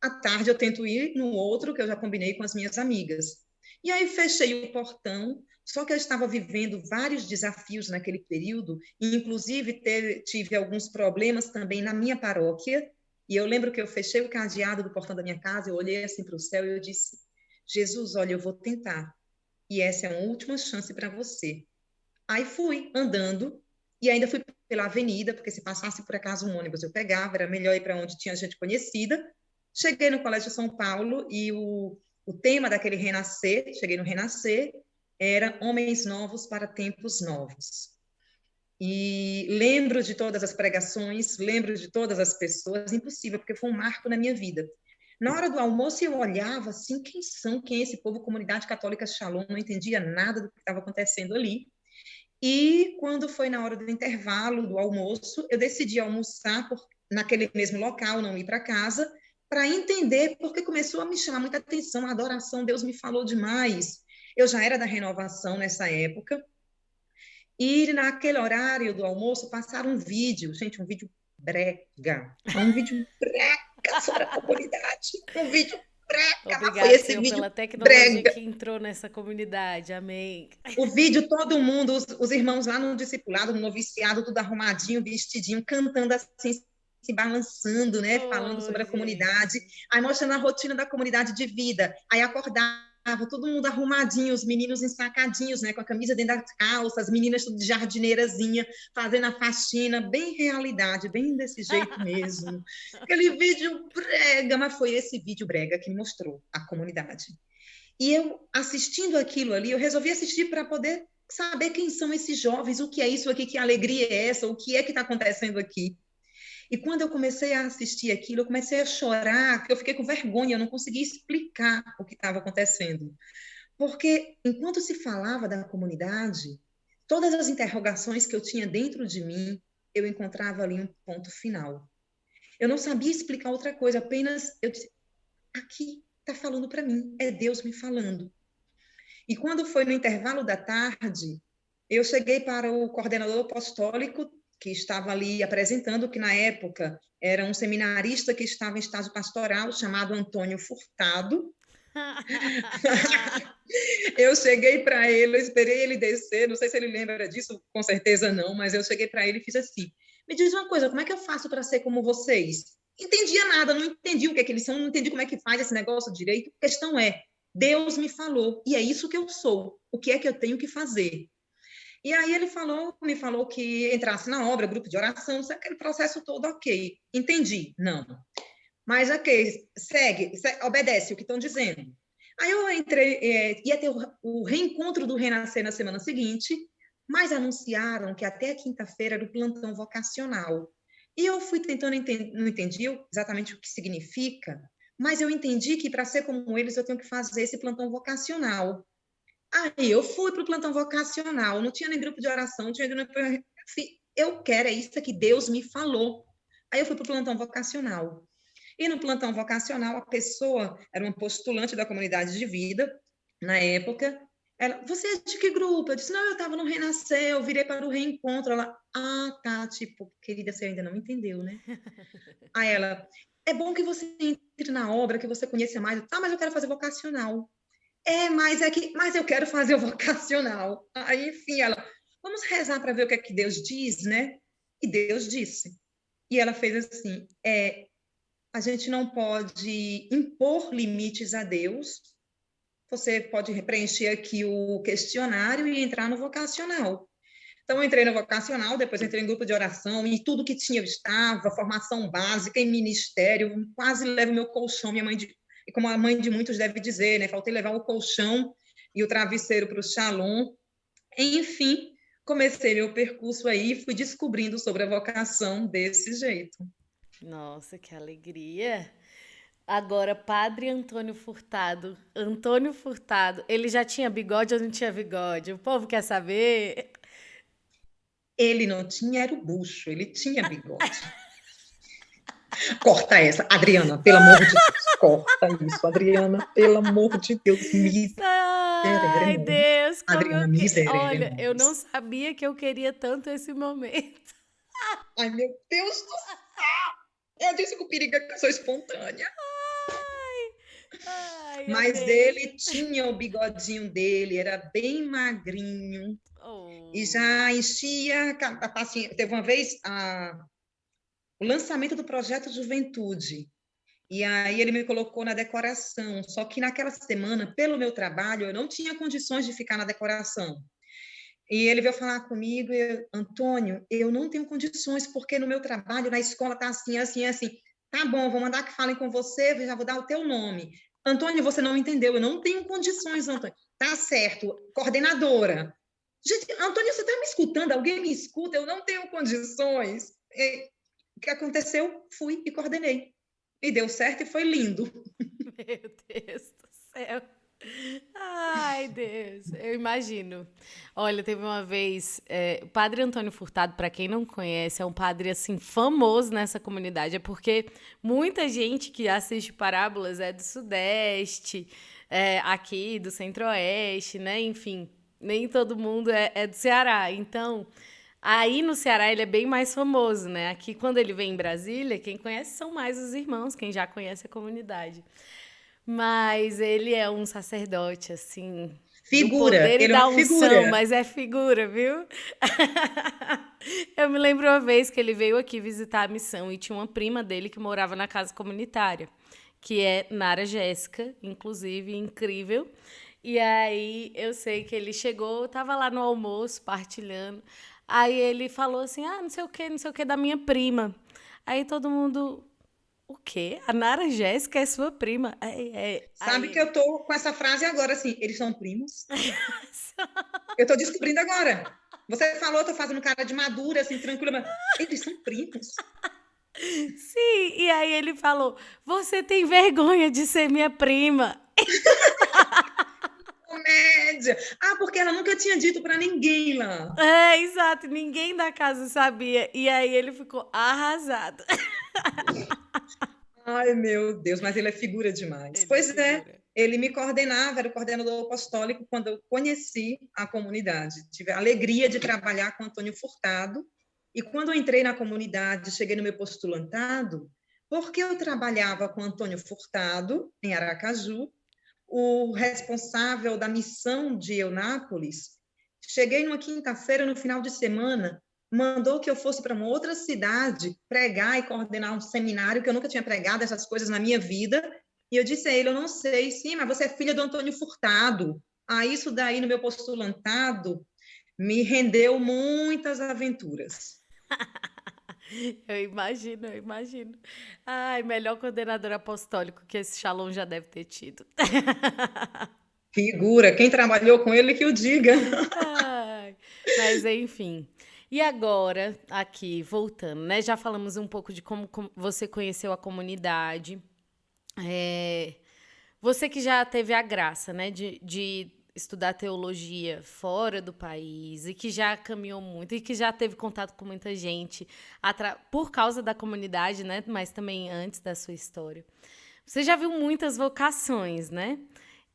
à tarde eu tento ir no outro, que eu já combinei com as minhas amigas. E aí fechei o portão, só que eu estava vivendo vários desafios naquele período, e inclusive tive alguns problemas também na minha paróquia, e eu lembro que eu fechei o cadeado do portão da minha casa, eu olhei assim para o céu e eu disse, Jesus, olha, eu vou tentar, e essa é a última chance para você. Aí fui andando, e ainda fui pela avenida, porque se passasse por acaso um ônibus eu pegava, era melhor ir para onde tinha gente conhecida. Cheguei no Colégio São Paulo e o tema daquele Renascer, cheguei no Renascer, era Homens Novos para Tempos Novos. E lembro de todas as pregações, lembro de todas as pessoas, impossível, porque foi um marco na minha vida. Na hora do almoço eu olhava assim, quem é esse povo, Comunidade Católica Shalom, não entendia nada do que estava acontecendo ali. E quando foi na hora do intervalo do almoço, eu decidi almoçar naquele mesmo local, não ir para casa, para entender, porque começou a me chamar muita atenção, a adoração, Deus me falou demais. Eu já era da renovação nessa época, e naquele horário do almoço passaram um vídeo, gente, um vídeo brega sobre a comunidade, um vídeo brega. Obrigada, foi esse Senhor, vídeo pela tecnologia brega que entrou nessa comunidade, amém. O vídeo, todo mundo, os irmãos lá no discipulado, no noviciado, tudo arrumadinho, vestidinho, cantando assim, se balançando, né? Falando sobre a comunidade, aí mostrando a rotina da comunidade de vida, aí acordava chegava, todo mundo arrumadinho, os meninos ensacadinhos, né, com a camisa dentro da calça, as meninas tudo de jardineirazinha, fazendo a faxina, bem realidade, bem desse jeito mesmo. Aquele vídeo brega, mas foi esse vídeo brega que mostrou a comunidade. E eu, assistindo aquilo ali, eu resolvi assistir para poder saber quem são esses jovens, o que é isso aqui, que alegria é essa, o que é que está acontecendo aqui. E quando eu comecei a assistir aquilo, eu comecei a chorar, porque eu fiquei com vergonha, eu não conseguia explicar o que estava acontecendo. Porque enquanto se falava da comunidade, todas as interrogações que eu tinha dentro de mim, eu encontrava ali um ponto final. Eu não sabia explicar outra coisa, apenas eu disse, aqui está falando para mim, é Deus me falando. E quando foi no intervalo da tarde, eu cheguei para o coordenador apostólico, que estava ali apresentando, que na época era um seminarista que estava em estágio pastoral, chamado Antônio Furtado. Eu cheguei para ele, eu esperei ele descer, não sei se ele lembra disso, com certeza não, mas eu cheguei para ele e fiz assim, me diz uma coisa, como é que eu faço para ser como vocês? Entendia nada, não entendi o que é que eles são, não entendi como é que faz esse negócio direito. A questão é, Deus me falou, e é isso que eu sou, o que é que eu tenho que fazer? E aí ele me falou que entrasse na obra, grupo de oração, aquele processo todo, ok. Entendi? Não. Mas ok, segue, obedece o que estão dizendo. Aí eu entrei, ia ter o reencontro do Renascer na semana seguinte, mas anunciaram que até a quinta-feira era o plantão vocacional. E eu fui tentando entender, não entendi exatamente o que significa, mas eu entendi que para ser como eles eu tenho que fazer esse plantão vocacional. Aí eu fui para o plantão vocacional, não tinha nem grupo de oração, não tinha eu quero, é isso que Deus me falou. Aí eu fui para o plantão vocacional. E no plantão vocacional, a pessoa era uma postulante da comunidade de vida, na época. Ela, você é de que grupo? Eu disse, não, eu estava no Renascer, eu virei para o reencontro. Ela, tá, tipo, querida, você ainda não entendeu, né? Aí ela, é bom que você entre na obra, que você conheça mais. Ah, mas eu quero fazer vocacional. Mas eu quero fazer o vocacional. Aí, enfim, ela, vamos rezar para ver o que é que Deus diz, né? E Deus disse. E ela fez assim, a gente não pode impor limites a Deus. Você pode preencher aqui o questionário e entrar no vocacional. Então, eu entrei no vocacional, depois entrei em grupo de oração, e tudo que tinha eu estava, formação básica em ministério, quase levo meu colchão, minha mãe, e como a mãe de muitos deve dizer, né? Faltei levar o colchão e o travesseiro para o Shalom. Enfim, comecei meu percurso aí e fui descobrindo sobre a vocação desse jeito. Nossa, que alegria! Agora, Padre Antônio Furtado. Antônio Furtado, ele já tinha bigode ou não tinha bigode? O povo quer saber. Ele não tinha, era o bucho, ele tinha bigode. Corta essa, Adriana, pelo amor de Deus, corta isso, Adriana, pelo amor de Deus, Ai, Deus, como Adriana, eu que... Olha, eu não misericórdia. sabia que eu queria tanto esse momento. Ai, meu Deus do céu! Eu disse que o perigo é que eu sou espontânea. Ai, Mas amei. ele tinha o bigodinho dele, era bem magrinho, e Oh. já enchia a paciência. Teve uma vez o lançamento do projeto Juventude, e aí ele me colocou na decoração, só que naquela semana, pelo meu trabalho, eu não tinha condições de ficar na decoração. E ele veio falar comigo, Antônio, eu não tenho condições, porque no meu trabalho, na escola, tá assim, assim, assim. Tá bom, vou mandar que falem com você, já vou dar o teu nome. Antônio, você não entendeu, eu não tenho condições, Antônio. Tá certo, coordenadora. Gente, Antônio, você está me escutando? Alguém me escuta? Eu não tenho condições. O que aconteceu? Fui e coordenei. E deu certo e foi lindo. Meu Deus do céu. Ai, Deus, eu imagino. Olha, teve uma vez, o Padre Antônio Furtado, para quem não conhece, é um padre assim famoso nessa comunidade, é porque muita gente que assiste Parábolas é do Sudeste, aqui do Centro-Oeste, né? Enfim, nem todo mundo é do Ceará. Então, aí no Ceará ele é bem mais famoso, né? Aqui, quando ele vem em Brasília, quem conhece são mais os irmãos, quem já conhece a comunidade. Mas ele é um sacerdote, assim, do Figura, poder e ele é uma da unção, figura. mas é figura, viu? Eu me lembro uma vez que ele veio aqui visitar a missão e tinha uma prima dele que morava na casa comunitária. que é Nara Jéssica, inclusive, incrível. E aí eu sei que ele chegou, tava lá no almoço, partilhando. Aí ele falou assim: ah, não sei o que, da minha prima. Aí todo mundo, o quê? A Nara Jéssica é sua prima? Sabe que Aí eu tô com essa frase agora, assim, eles são primos? Eu tô descobrindo agora. Você falou, eu tô fazendo cara de madura, assim, tranquila, mas eles são primos. sim, e aí ele falou: você tem vergonha de ser minha prima? Comédia! Ah, porque ela nunca tinha dito para ninguém lá. É, exato, ninguém da casa sabia. E aí ele ficou arrasado. Ai, meu Deus, mas ele é figura demais. Ele é Pois é, figura. ele me coordenava, era o coordenador apostólico quando eu conheci a comunidade. Tive a alegria de trabalhar com Antônio Furtado. E quando eu entrei na comunidade, cheguei no meu postulantado, porque eu trabalhava com Antônio Furtado, em Aracaju, o responsável da missão de Eunápolis, cheguei numa quinta-feira, no final de semana, mandou que eu fosse para uma outra cidade pregar e coordenar um seminário que eu nunca tinha pregado essas coisas na minha vida. E eu disse a ele, eu não sei, sim, mas você é filha do Antônio Furtado. Ah, isso daí no meu postulantado me rendeu muitas aventuras. Eu imagino, eu imagino. Ai, melhor coordenador apostólico que esse Shalom já deve ter tido. Figura, quem trabalhou com ele que o diga. Ai, mas enfim. E agora, aqui, voltando, né? Já falamos um pouco de como você conheceu a comunidade. É, você que já teve a graça, né, de estudar teologia fora do país e que já caminhou muito e que já teve contato com muita gente por causa da comunidade, né, mas também antes da sua história. Você já viu muitas vocações, né?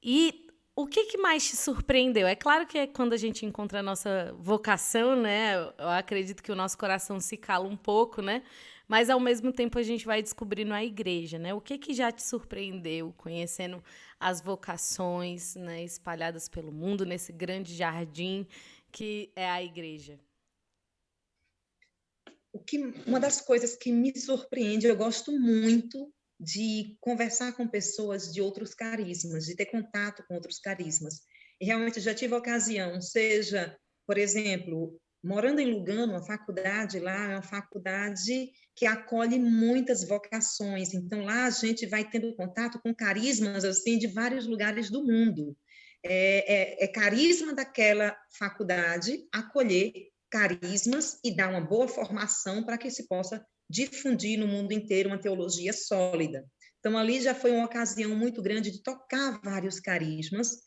E o que que mais te surpreendeu? É claro que é quando a gente encontra a nossa vocação, né? Eu acredito que o nosso coração se cala um pouco, né? Mas ao mesmo tempo a gente vai descobrindo a igreja, né? O que que já te surpreendeu conhecendo as vocações, né, espalhadas pelo mundo nesse grande jardim que é a igreja? Uma das coisas que me surpreende, eu gosto muito de conversar com pessoas de outros carismas, de ter contato com outros carismas. E realmente já tive a ocasião, seja, por exemplo, morando em Lugano, a faculdade lá é uma faculdade que acolhe muitas vocações. Então lá a gente vai tendo contato com carismas assim de vários lugares do mundo. É carisma daquela faculdade acolher carismas e dar uma boa formação para que se possa difundir no mundo inteiro uma teologia sólida. Então, ali já foi uma ocasião muito grande de tocar vários carismas,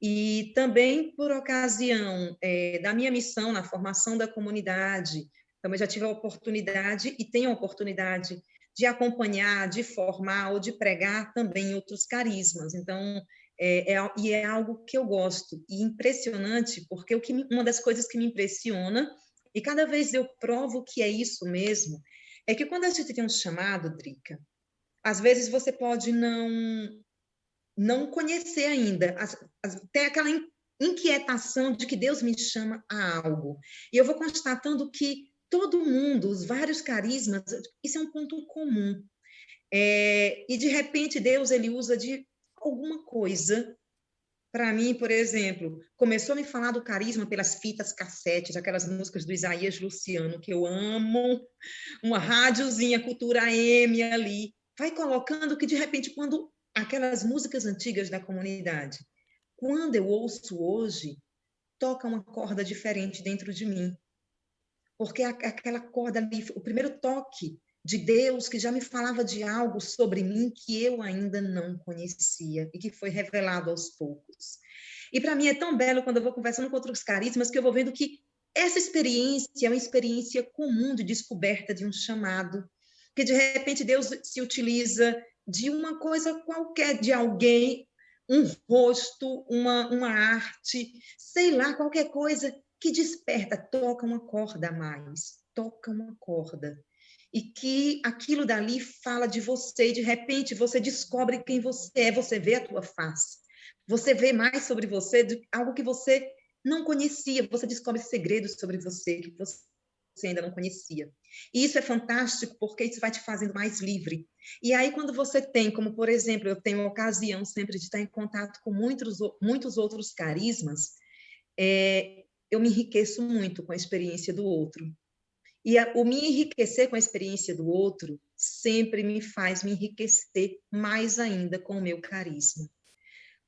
e também por ocasião da minha missão na formação da comunidade, também já tive a oportunidade e tenho a oportunidade de acompanhar, de formar ou de pregar também outros carismas. Então, e é algo que eu gosto, e impressionante, porque uma das coisas que me impressiona, e cada vez eu provo que é isso mesmo, é que quando a gente tem um chamado, Drica, às vezes você pode não conhecer ainda, tem aquela inquietação de que Deus me chama a algo. E eu vou constatando que todo mundo, os vários carismas, isso é um ponto comum. E de repente Deus ele usa de alguma coisa. Para mim, por exemplo, começou a me falar do carisma pelas fitas cassetes, aquelas músicas do Isaías Luciano, que eu amo, uma rádiozinha, cultura AM ali. Vai colocando que, de repente, quando aquelas músicas antigas da comunidade, quando eu ouço hoje, toca uma corda diferente dentro de mim. Porque aquela corda ali, o primeiro toque de Deus que já me falava de algo sobre mim que eu ainda não conhecia e que foi revelado aos poucos. E para mim é tão belo quando eu vou conversando com outros carismas que eu vou vendo que essa experiência é uma experiência comum de descoberta de um chamado, que de repente Deus se utiliza de uma coisa qualquer, de alguém, um rosto, uma arte, sei lá, qualquer coisa que desperta, toca uma corda a mais, toca uma corda. E que aquilo dali fala de você, e de repente você descobre quem você é, você vê a tua face. Você vê mais sobre você, algo que você não conhecia, você descobre segredos sobre você, que você você ainda não conhecia. E isso é fantástico porque isso vai te fazendo mais livre. E aí, quando você tem, como por exemplo, eu tenho a ocasião sempre de estar em contato com muitos outros carismas, eu me enriqueço muito com a experiência do outro. E o me enriquecer com a experiência do outro sempre me faz me enriquecer mais ainda com o meu carisma.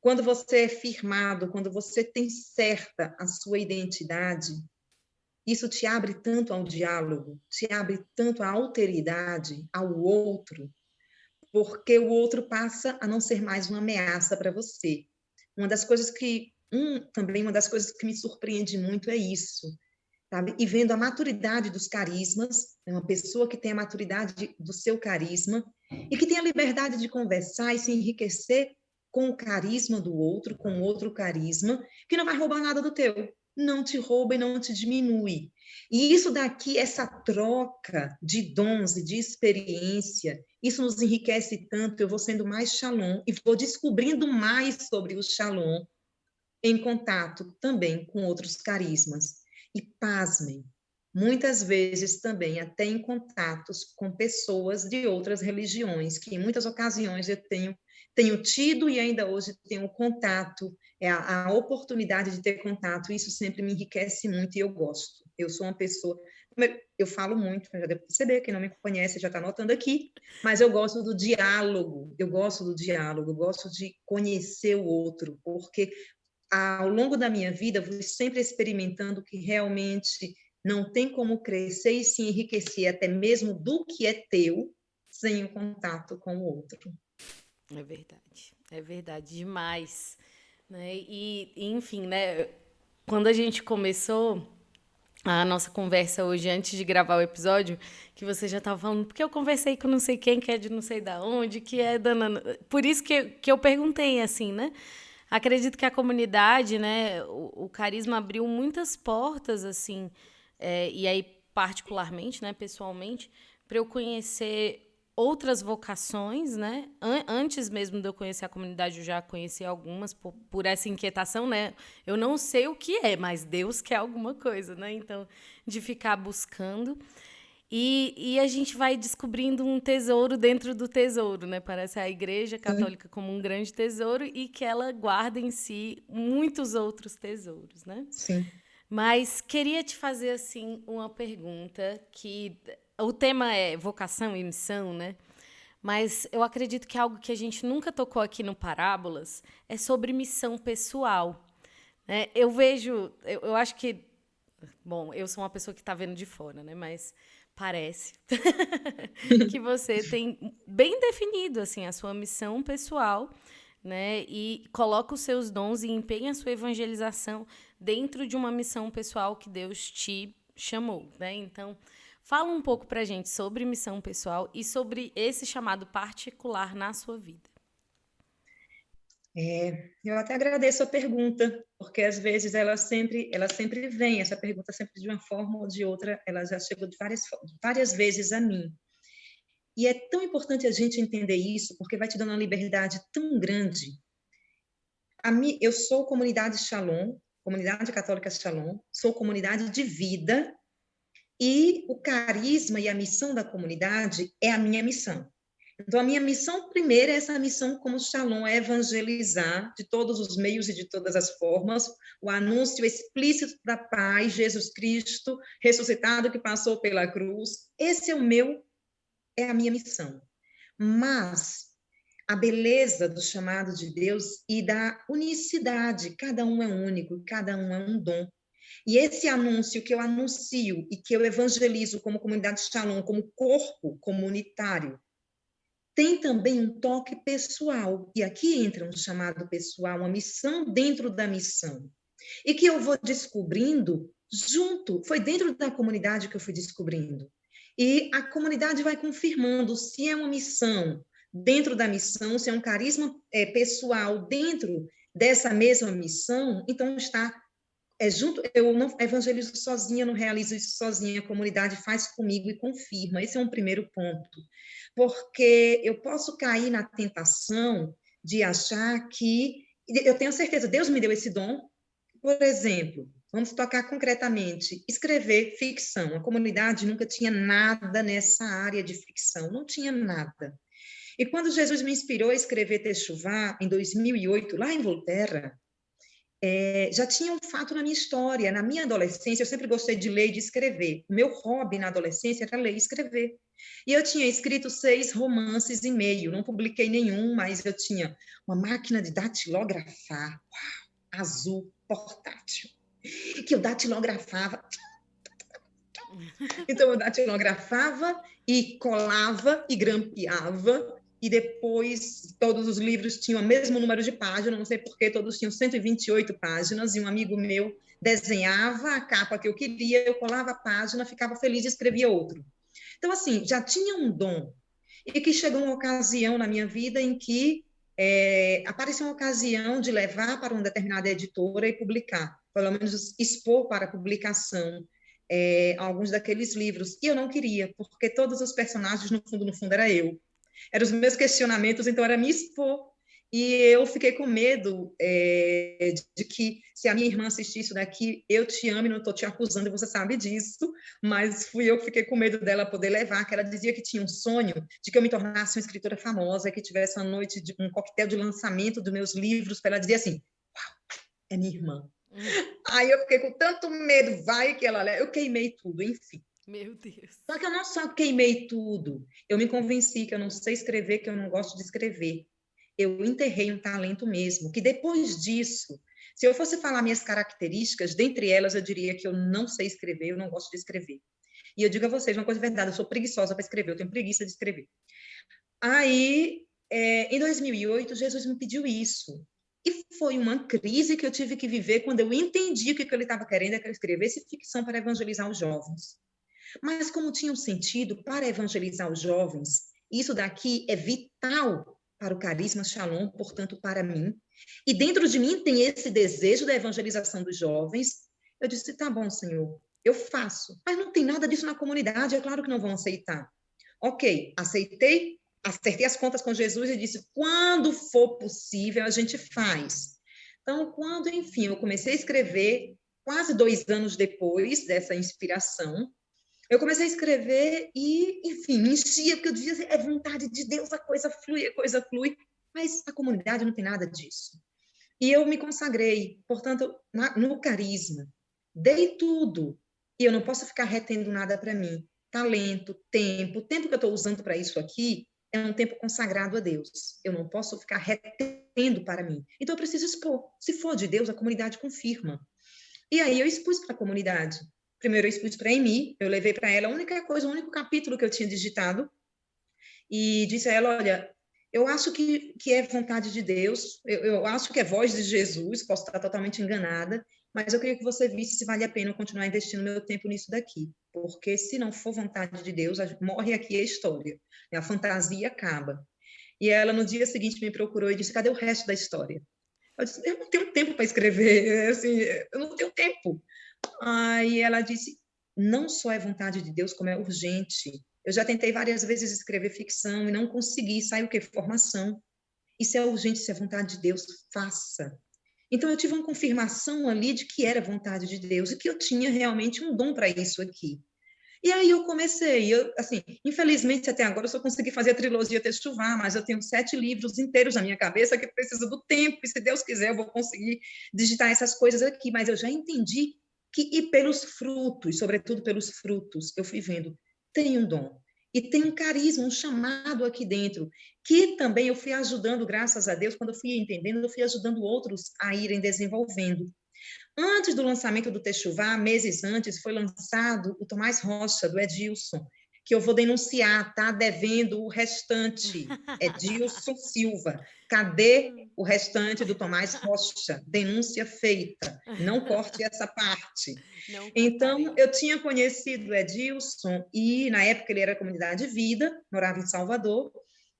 Quando você é firmado, quando você tem certa a sua identidade, isso te abre tanto ao diálogo, te abre tanto à alteridade, ao outro, porque o outro passa a não ser mais uma ameaça para você. Também uma das coisas que me surpreende muito é isso, sabe? E vendo a maturidade dos carismas, uma pessoa que tem a maturidade do seu carisma e que tem a liberdade de conversar e se enriquecer com o carisma do outro, com outro carisma, que não vai roubar nada do teu. Não te rouba e não te diminui. E isso daqui, essa troca de dons e de experiência, isso nos enriquece tanto, eu vou sendo mais Shalom e vou descobrindo mais sobre o Shalom em contato também com outros carismas. E pasmem, muitas vezes também até em contatos com pessoas de outras religiões, que em muitas ocasiões eu tenho tido e ainda hoje tenho contato, a oportunidade de ter contato, isso sempre me enriquece muito e eu gosto. Eu sou uma pessoa, eu falo muito, já deve perceber, quem não me conhece já está notando aqui, mas eu gosto do diálogo, eu gosto de conhecer o outro, porque ao longo da minha vida, fui sempre experimentando que realmente não tem como crescer e se enriquecer até mesmo do que é teu sem o contato com o outro. É verdade demais, né? Enfim, né? Quando a gente começou a nossa conversa hoje, antes de gravar o episódio, que você já estava falando, porque eu conversei com não sei quem, que é de não sei da onde, que é da... Por isso que eu perguntei, assim, né? Acredito que a comunidade, né, o carisma abriu muitas portas, assim, e aí, particularmente, né, pessoalmente, para eu conhecer outras vocações, né? Antes mesmo de eu conhecer a comunidade, eu já conheci algumas por essa inquietação, né? Eu não sei o que é, mas Deus quer alguma coisa, né? Então, de ficar buscando. E a gente vai descobrindo um tesouro dentro do tesouro, né? Parece a Igreja Católica como um grande tesouro e que ela guarda em si muitos outros tesouros, né? Sim. Mas queria te fazer, assim, uma pergunta que... O tema é vocação e missão, né? Mas eu acredito que algo que a gente nunca tocou aqui no Parábolas é sobre missão pessoal, né? Eu vejo... Eu acho que... Bom, eu sou uma pessoa que está vendo de fora, né? Mas... Parece que você tem bem definido assim a sua missão pessoal, né? E coloca os seus dons e empenha a sua evangelização dentro de uma missão pessoal que Deus te chamou, né? Então, fala um pouco pra gente sobre missão pessoal e sobre esse chamado particular na sua vida. Eu até agradeço a pergunta, porque às vezes ela sempre vem, essa pergunta sempre de uma forma ou de outra, ela já chegou de várias vezes a mim. E é tão importante a gente entender isso, porque vai te dando uma liberdade tão grande. Eu sou comunidade Shalom, comunidade católica Shalom, sou comunidade de vida, e o carisma e a missão da comunidade é a minha missão. Então, a minha missão primeira é essa missão como Shalom, é evangelizar de todos os meios e de todas as formas o anúncio explícito da paz, Jesus Cristo ressuscitado que passou pela cruz. É a minha missão. Mas a beleza do chamado de Deus e da unicidade, cada um é único, cada um é um dom. E esse anúncio que eu anuncio e que eu evangelizo como comunidade Shalom, como corpo comunitário, tem também um toque pessoal. E aqui entra um chamado pessoal, uma missão dentro da missão. E que eu vou descobrindo junto, foi dentro da comunidade que eu fui descobrindo. E a comunidade vai confirmando se é uma missão dentro da missão, se é um carisma pessoal dentro dessa mesma missão, então está junto. Eu não evangelizo sozinha, não realizo isso sozinha, a comunidade faz comigo e confirma. Esse é um primeiro ponto, porque eu posso cair na tentação de achar que eu tenho certeza, Deus me deu esse dom. Por exemplo, Vamos tocar concretamente. Escrever ficção. A comunidade nunca tinha nada nessa área de ficção, não tinha nada. E quando Jesus me inspirou a escrever Techuvá, em 2008, lá em Volterra, já tinha um fato na minha história. Na minha adolescência, eu sempre gostei de ler e de escrever. O meu hobby na adolescência era ler e escrever. E eu tinha escrito 6 romances e meio. Não publiquei nenhum, mas eu tinha uma máquina de datilografar, azul, portátil, que eu datilografava. Então, eu datilografava e colava e grampeava, e depois todos os livros tinham o mesmo número de páginas, não sei porquê, todos tinham 128 páginas, e um amigo meu desenhava a capa que eu queria, eu colava a página, ficava feliz e escrevia outro. Então, assim, já tinha um dom. E que chegou uma ocasião na minha vida em que apareceu uma ocasião de levar para uma determinada editora e publicar, pelo menos expor para publicação alguns daqueles livros. E eu não queria, porque todos os personagens, no fundo, era eu. Eram os meus questionamentos, então era me expor. E eu fiquei com medo de que, se a minha irmã assistir isso daqui, eu te amo e não estou te acusando, e você sabe disso, mas fui eu que fiquei com medo dela poder levar, que ela dizia que tinha um sonho de que eu me tornasse uma escritora famosa, que tivesse uma noite, um coquetel de lançamento dos meus livros, para ela dizer assim, uau, é minha irmã. Aí eu fiquei com tanto medo, vai que ela leva. Eu queimei tudo, enfim. Meu Deus. Só que eu não só queimei tudo, eu me convenci que eu não sei escrever, que eu não gosto de escrever. Eu enterrei um talento mesmo, que depois disso, se eu fosse falar minhas características, dentre elas eu diria que eu não sei escrever, eu não gosto de escrever. E eu digo a vocês uma coisa verdade, eu sou preguiçosa para escrever, eu tenho preguiça de escrever. Aí, em 2008, Jesus me pediu isso. E foi uma crise que eu tive que viver quando eu entendi que o que ele estava querendo é que eu escrevesse ficção para evangelizar os jovens. Mas como tinha um sentido para evangelizar os jovens, isso daqui é vital para o carisma Shalom, portanto, para mim. E dentro de mim tem esse desejo da evangelização dos jovens. Eu disse, tá bom, Senhor, eu faço. Mas não tem nada disso na comunidade, é claro que não vão aceitar. Ok, aceitei, acertei as contas com Jesus e disse, quando for possível, a gente faz. Então, quando, enfim, eu comecei a escrever, quase 2 anos depois dessa inspiração, eu comecei a escrever e, enfim, me enchia, porque eu dizia, é vontade de Deus, a coisa flui, mas a comunidade não tem nada disso. E eu me consagrei, portanto, no carisma, dei tudo, e eu não posso ficar retendo nada para mim. Talento, tempo, o tempo que eu estou usando para isso aqui é um tempo consagrado a Deus. Eu não posso ficar retendo para mim. Então, eu preciso expor. Se for de Deus, a comunidade confirma. E aí eu expus para a comunidade. Primeiro eu expus para a Amy, eu levei para ela a única coisa, o único capítulo que eu tinha digitado, e disse a ela, olha, eu acho que é vontade de Deus, eu acho que é voz de Jesus, posso estar totalmente enganada, mas eu queria que você visse se vale a pena eu continuar investindo meu tempo nisso daqui, porque se não for vontade de Deus, morre aqui a história, a fantasia acaba. E ela, no dia seguinte, me procurou e disse, cadê o resto da história? Eu disse, eu não tenho tempo para escrever, assim, eu não tenho tempo. Aí ela disse, não só é vontade de Deus, como é urgente. Eu já tentei várias vezes escrever ficção e não consegui, sai o quê? Formação. Isso é urgente, se é vontade de Deus, faça. Então eu tive uma confirmação ali de que era vontade de Deus e que eu tinha realmente um dom para isso aqui. E aí eu comecei, assim, infelizmente até agora eu só consegui fazer a trilogia Techuvá, mas eu tenho 7 livros inteiros na minha cabeça que precisa do tempo, e se Deus quiser eu vou conseguir digitar essas coisas aqui, mas eu já entendi que, e pelos frutos, sobretudo pelos frutos, eu fui vendo, tem um dom, e tem um carisma, um chamado aqui dentro, que também eu fui ajudando, graças a Deus, quando eu fui entendendo, eu fui ajudando outros a irem desenvolvendo. Antes do lançamento do Techuvá, meses antes, foi lançado o Tomás Rocha, do Edilson, que eu vou denunciar, tá devendo o restante. Edilson Silva. Cadê o restante do Tomás Rocha? Denúncia feita. Não corte essa parte. Então, eu tinha conhecido o Edilson e, na época, ele era da Comunidade Vida, morava em Salvador,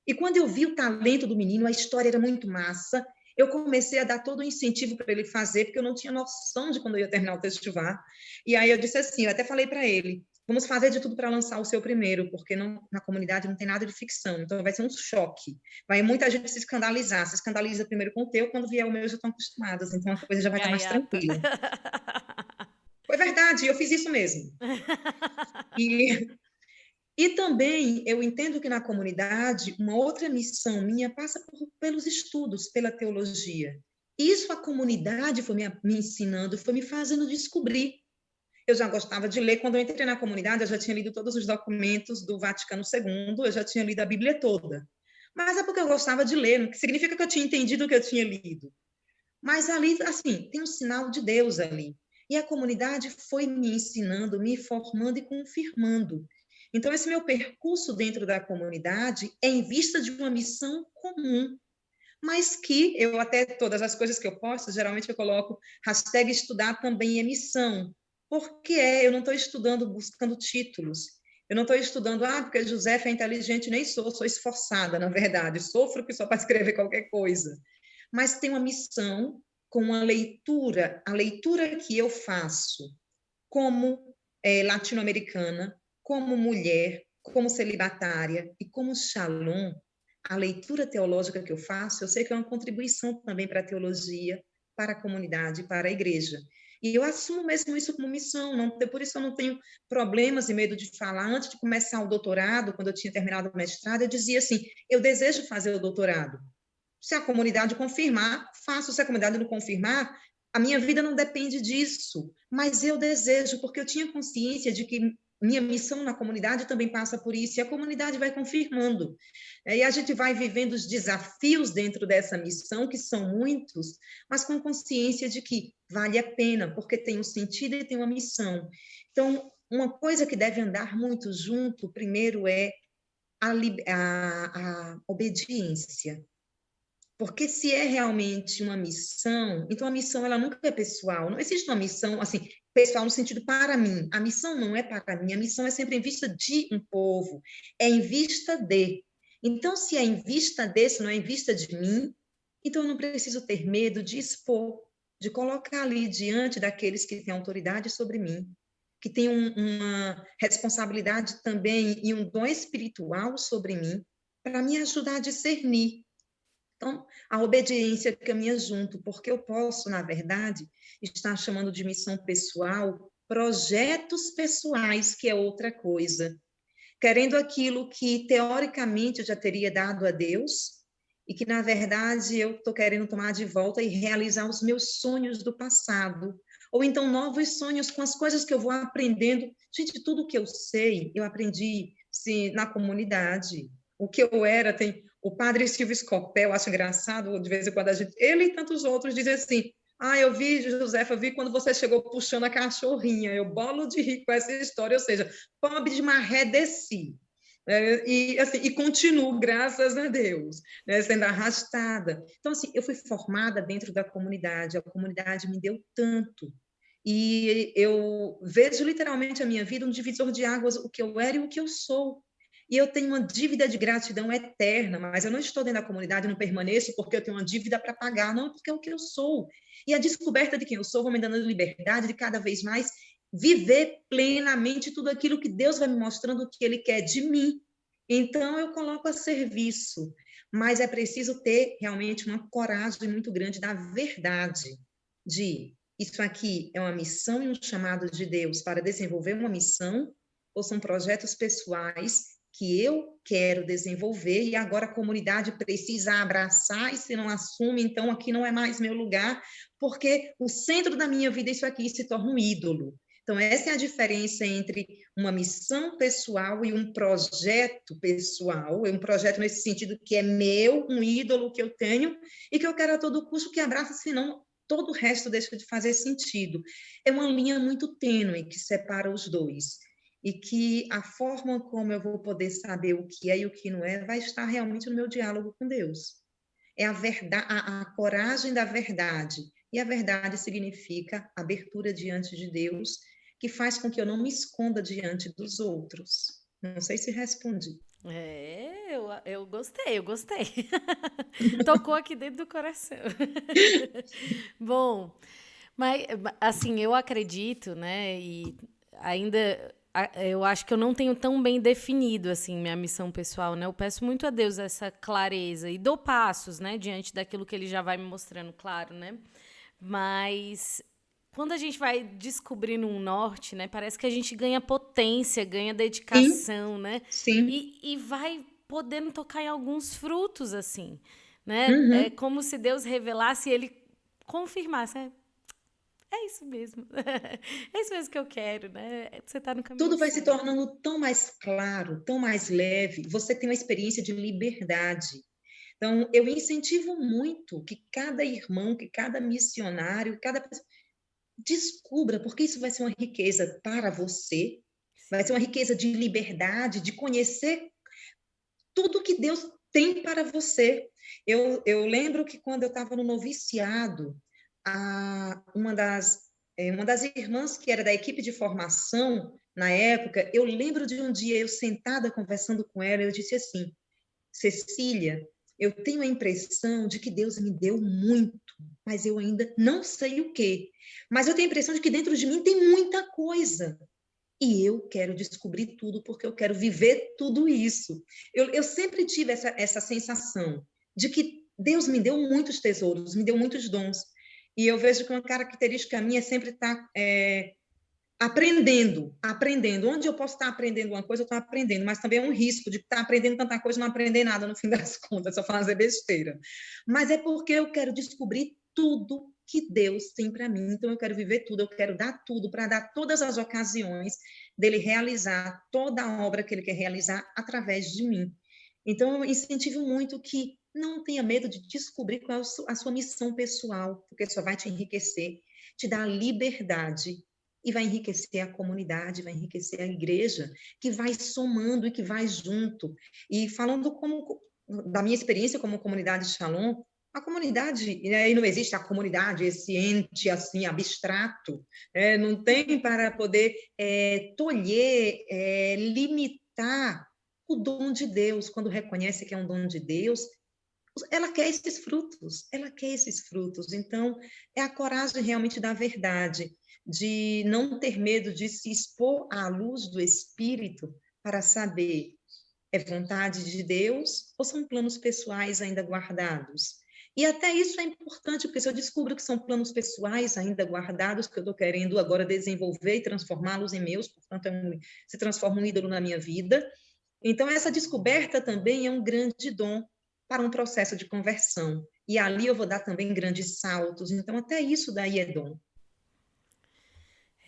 e quando eu vi o talento do menino, a história era muito massa, eu comecei a dar todo o incentivo para ele fazer, porque eu não tinha noção de quando eu ia terminar o Techuvá. E aí eu disse assim, eu até falei para ele, vamos fazer de tudo para lançar o seu primeiro, porque na comunidade não tem nada de ficção, então vai ser um choque. Vai muita gente se escandaliza primeiro com o teu, quando vier o meu já estão acostumadas, então a coisa já vai estar mais tranquila. É verdade, eu fiz isso mesmo. E, e também eu entendo que na comunidade, uma outra missão minha passa pelos estudos, pela teologia. Isso a comunidade foi me ensinando, foi me fazendo descobrir. Eu já gostava de ler. Quando eu entrei na comunidade, eu já tinha lido todos os documentos do Vaticano II, eu já tinha lido a Bíblia toda. Mas é porque eu gostava de ler, não significa que eu tinha entendido o que eu tinha lido. Mas ali, assim, tem um sinal de Deus ali. E a comunidade foi me ensinando, me formando e confirmando. Então, esse meu percurso dentro da comunidade é em vista de uma missão comum, mas que eu até, todas as coisas que eu posto, geralmente eu coloco hashtag estudar também é missão, porque eu não estou estudando buscando títulos, eu não estou estudando, porque Josefa é inteligente, nem sou esforçada, na verdade, sofro que só para escrever qualquer coisa, mas tem uma missão com uma leitura, a leitura que eu faço como latino-americana, como mulher, como celibatária e como shalom, a leitura teológica que eu faço, eu sei que é uma contribuição também para a teologia, para a comunidade, para a igreja. E eu assumo mesmo isso como missão, não, por isso eu não tenho problemas e medo de falar. Antes de começar o doutorado, quando eu tinha terminado o mestrado, eu dizia assim, eu desejo fazer o doutorado. Se a comunidade confirmar, faço. Se a comunidade não confirmar, a minha vida não depende disso. Mas eu desejo, porque eu tinha consciência de que minha missão na comunidade também passa por isso, e a comunidade vai confirmando. E a gente vai vivendo os desafios dentro dessa missão, que são muitos, mas com consciência de que vale a pena, porque tem um sentido e tem uma missão. Então, uma coisa que deve andar muito junto, primeiro, é a obediência. Porque se é realmente uma missão, então a missão ela nunca é pessoal. Não existe uma missão assim, pessoal no sentido para mim. A missão não é para mim, a missão é sempre em vista de um povo, é em vista de. Então, se é em vista desse, não é em vista de mim, então eu não preciso ter medo de expor, de colocar ali diante daqueles que têm autoridade sobre mim, que têm uma responsabilidade também e um dom espiritual sobre mim, para me ajudar a discernir. Então, a obediência caminha junto, porque eu posso, na verdade, estar chamando de missão pessoal projetos pessoais, que é outra coisa. Querendo aquilo que, teoricamente, eu já teria dado a Deus, e que, na verdade, eu estou querendo tomar de volta e realizar os meus sonhos do passado. Ou então, novos sonhos com as coisas que eu vou aprendendo. Gente, tudo que eu sei, eu aprendi na comunidade. O que eu era, tem o padre Silvio Scopel, acho engraçado, de vez em quando ele e tantos outros dizem assim, eu vi, Josefa, vi quando você chegou puxando a cachorrinha, eu bolo de rir com essa história, ou seja, pobre de maré desci, e continuo, graças a Deus, sendo arrastada. Então, assim, eu fui formada dentro da comunidade, a comunidade me deu tanto, e eu vejo literalmente a minha vida um divisor de águas, o que eu era e o que eu sou. E eu tenho uma dívida de gratidão eterna, mas eu não estou dentro da comunidade, não permaneço porque eu tenho uma dívida para pagar, não, porque é o que eu sou. E a descoberta de quem eu sou vai me dando liberdade de cada vez mais viver plenamente tudo aquilo que Deus vai me mostrando que Ele quer de mim. Então, eu coloco a serviço, mas é preciso ter realmente uma coragem muito grande da verdade, de isso aqui é uma missão e um chamado de Deus para desenvolver uma missão, ou são projetos pessoais que eu quero desenvolver e agora a comunidade precisa abraçar e se não assume, então aqui não é mais meu lugar, porque o centro da minha vida, isso aqui, se torna um ídolo. Então, essa é a diferença entre uma missão pessoal e um projeto pessoal, um projeto nesse sentido que é meu, um ídolo que eu tenho e que eu quero a todo custo que abraça, senão todo o resto deixa de fazer sentido. É uma linha muito tênue que separa os dois e que a forma como eu vou poder saber o que é e o que não é vai estar realmente no meu diálogo com Deus. É a verdade, a coragem da verdade. E a verdade significa abertura diante de Deus, que faz com que eu não me esconda diante dos outros. Não sei se respondi. Eu gostei, eu gostei. Tocou aqui dentro do coração. Bom, mas assim, eu acredito, né, e ainda eu acho que eu não tenho tão bem definido assim minha missão pessoal, né? Eu peço muito a Deus essa clareza e dou passos, né, diante daquilo que ele já vai me mostrando, claro, né? Mas quando a gente vai descobrindo um norte, né, parece que a gente ganha potência, ganha Sim, dedicação, né, sim. e vai podendo tocar em alguns frutos, assim, né? É Uhum. como se Deus revelasse e ele confirmasse, é isso mesmo, é isso mesmo que eu quero, né? Você está no caminho Tudo vai se certo. tornando tão mais claro, tão mais leve. Você tem uma experiência de liberdade. Então, eu incentivo muito que cada irmão, que cada missionário, cada pessoa descubra, porque isso vai ser uma riqueza para você, vai ser uma Sim. riqueza de liberdade, de conhecer tudo que Deus tem para você. Eu lembro que quando eu estava no noviciado, uma das irmãs que era da equipe de formação, na época, eu lembro de um dia eu sentada conversando com ela, eu disse assim, Cecília, eu tenho a impressão de que Deus me deu muito, mas eu ainda não sei o quê. Mas eu tenho a impressão de que dentro de mim tem muita coisa. E eu quero descobrir tudo, porque eu quero viver tudo isso. Eu sempre tive essa sensação de que Deus me deu muitos tesouros, me deu muitos dons. E eu vejo que uma característica minha é sempre estar aprendendo. Onde eu posso estar aprendendo uma coisa, eu estou aprendendo, mas também é um risco de estar aprendendo tanta coisa e não aprender nada no fim das contas, só fazer besteira. Mas é porque eu quero descobrir tudo que Deus tem para mim. Então eu quero viver tudo, eu quero dar tudo para dar todas as ocasiões dele realizar toda a obra que ele quer realizar através de mim. Então eu incentivo muito que não tenha medo de descobrir qual é a sua missão pessoal, porque só vai te enriquecer, te dar liberdade e vai enriquecer a comunidade, vai enriquecer a igreja, que vai somando e que vai junto. E falando da minha experiência como comunidade Shalom, a comunidade, aí não existe a comunidade, esse ente assim abstrato, não tem para poder tolher, limitar o dom de Deus. Quando reconhece que é um dom de Deus, ela quer esses frutos, ela quer esses frutos. Então, é a coragem realmente da verdade, de não ter medo de se expor à luz do Espírito para saber, é vontade de Deus ou são planos pessoais ainda guardados? E até isso é importante, porque se eu descubro que são planos pessoais ainda guardados, que eu estou querendo agora desenvolver e transformá-los em meus, portanto, se transforma um ídolo na minha vida, então, essa descoberta também é um grande dom para um processo de conversão. E ali eu vou dar também grandes saltos. Então, até isso daí é dom.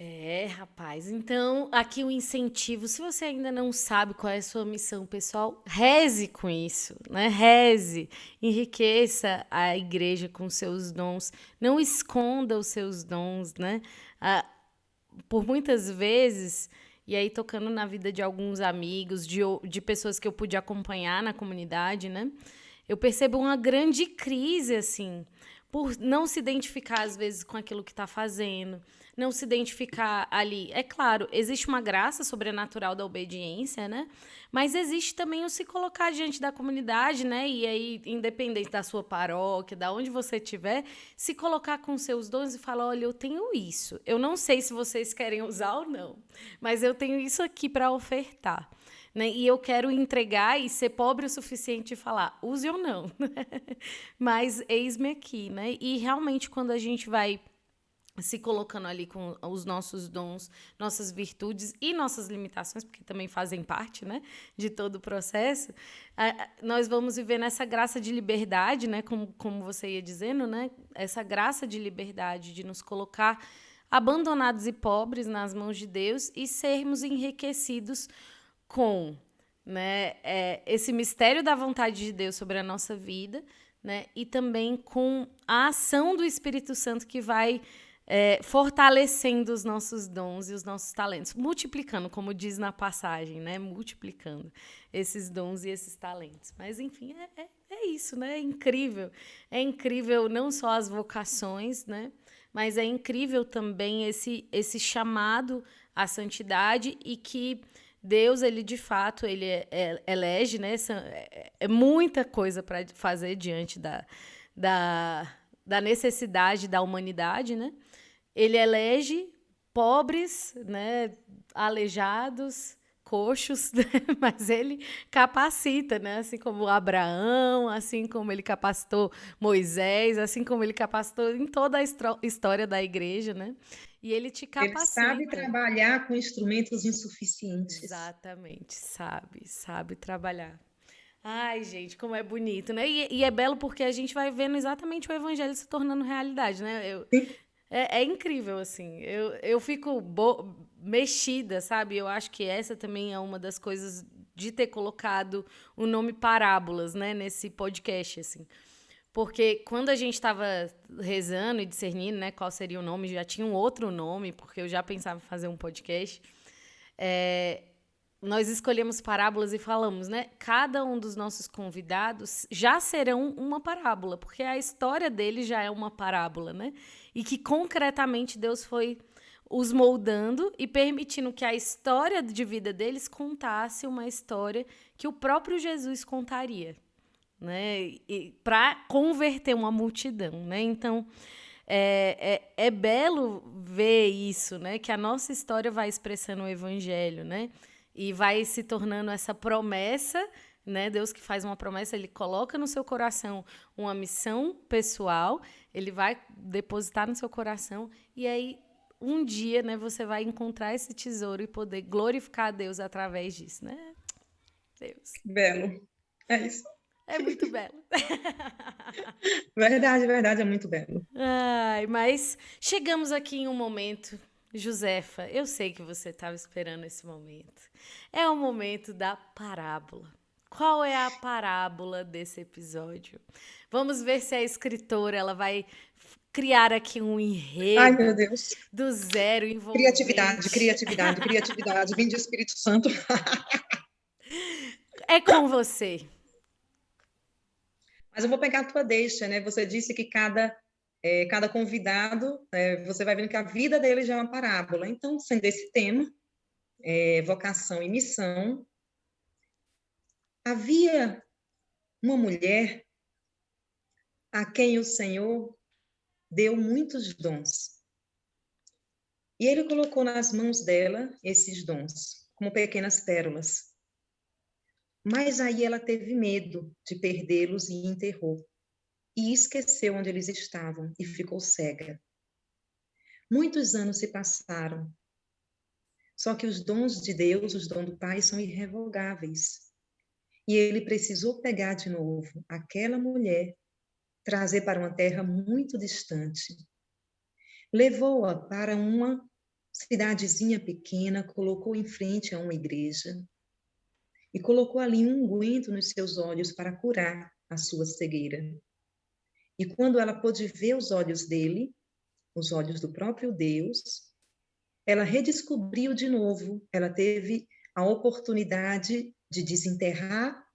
É, rapaz. Então, aqui o incentivo. Se você ainda não sabe qual é a sua missão pessoal, reze com isso, né? Reze, enriqueça a igreja com seus dons. Não esconda os seus dons, né? Ah, por muitas vezes, e aí tocando na vida de alguns amigos, de pessoas que eu pude acompanhar na comunidade, né? Eu percebo uma grande crise, assim, por não se identificar, às vezes, com aquilo que está fazendo, não se identificar ali. É claro, existe uma graça sobrenatural da obediência, né? Mas existe também o se colocar diante da comunidade, né? E aí, independente da sua paróquia, da onde você estiver, se colocar com seus dons e falar: olha, eu tenho isso. Eu não sei se vocês querem usar ou não, mas eu tenho isso aqui para ofertar. Né? E eu quero entregar e ser pobre o suficiente de falar, use ou não. Mas eis-me aqui, né? E realmente, quando a gente vai se colocando ali com os nossos dons, nossas virtudes e nossas limitações, porque também fazem parte, né, de todo o processo, nós vamos viver nessa graça de liberdade, né, como você ia dizendo, né, essa graça de liberdade de nos colocar abandonados e pobres nas mãos de Deus e sermos enriquecidos com, né, esse mistério da vontade de Deus sobre a nossa vida, né, e também com a ação do Espírito Santo que vai fortalecendo os nossos dons e os nossos talentos, multiplicando, como diz na passagem, né, multiplicando esses dons e esses talentos. Mas, enfim, é isso, né, é incrível não só as vocações, né, mas é incrível também esse chamado à santidade e que Deus, ele de fato, ele elege, né? É muita coisa para fazer diante da necessidade da humanidade, né? Ele elege pobres, né? Aleijados, coxos, né? Mas ele capacita, né? Assim como Abraão, assim como ele capacitou Moisés, assim como ele capacitou em toda a história da igreja, né? E ele te Ele sabe capacita. trabalhar com instrumentos insuficientes. Exatamente, sabe trabalhar. Ai, gente, como é bonito, né? E é belo porque a gente vai vendo exatamente o evangelho se tornando realidade, né? Sim. É incrível, assim. Eu fico mexida, sabe? Eu acho que essa também é uma das coisas de ter colocado o nome Parábolas, né, nesse podcast, assim. Porque quando a gente estava rezando e discernindo, né, qual seria o nome, já tinha um outro nome, porque eu já pensava em fazer um podcast. Nós escolhemos parábolas e falamos, né? Cada um dos nossos convidados já serão uma parábola, porque a história deles já é uma parábola, né? E que concretamente Deus foi os moldando e permitindo que a história de vida deles contasse uma história que o próprio Jesus contaria, né? Para converter uma multidão, né? Então, é belo ver isso, né? Que a nossa história vai expressando o evangelho, né? E vai se tornando essa promessa, né? Deus que faz uma promessa, ele coloca no seu coração uma missão pessoal, ele vai depositar no seu coração e aí um dia, né, você vai encontrar esse tesouro e poder glorificar a Deus através disso, né? Deus. Belo. É isso. É muito belo. Verdade, verdade, é muito belo. Ai, mas chegamos aqui em um momento, Josefa, eu sei que você estava esperando esse momento. É o momento da parábola. Qual é a parábola desse episódio? Vamos ver se a escritora ela vai criar aqui um Ai, meu enredo Deus. do zero Criatividade, envolvente. criatividade, criatividade. Vinde Espírito Santo. É com você. Mas eu vou pegar a tua deixa, né? Você disse que cada convidado, você vai vendo que a vida dele já é uma parábola. Então, sendo esse tema, vocação e missão, havia uma mulher a quem o Senhor deu muitos dons. E ele colocou nas mãos dela esses dons, como pequenas pérolas. Mas aí ela teve medo de perdê-los e enterrou. E esqueceu onde eles estavam e ficou cega. Muitos anos se passaram. Só que os dons de Deus, os dons do Pai, são irrevogáveis. E ele precisou pegar de novo aquela mulher, trazer para uma terra muito distante. Levou-a para uma cidadezinha pequena, colocou em frente a uma igreja e colocou ali um unguento nos seus olhos para curar a sua cegueira. E quando ela pôde ver os olhos dele, os olhos do próprio Deus, ela redescobriu de novo, ela teve a oportunidade de desenterrar,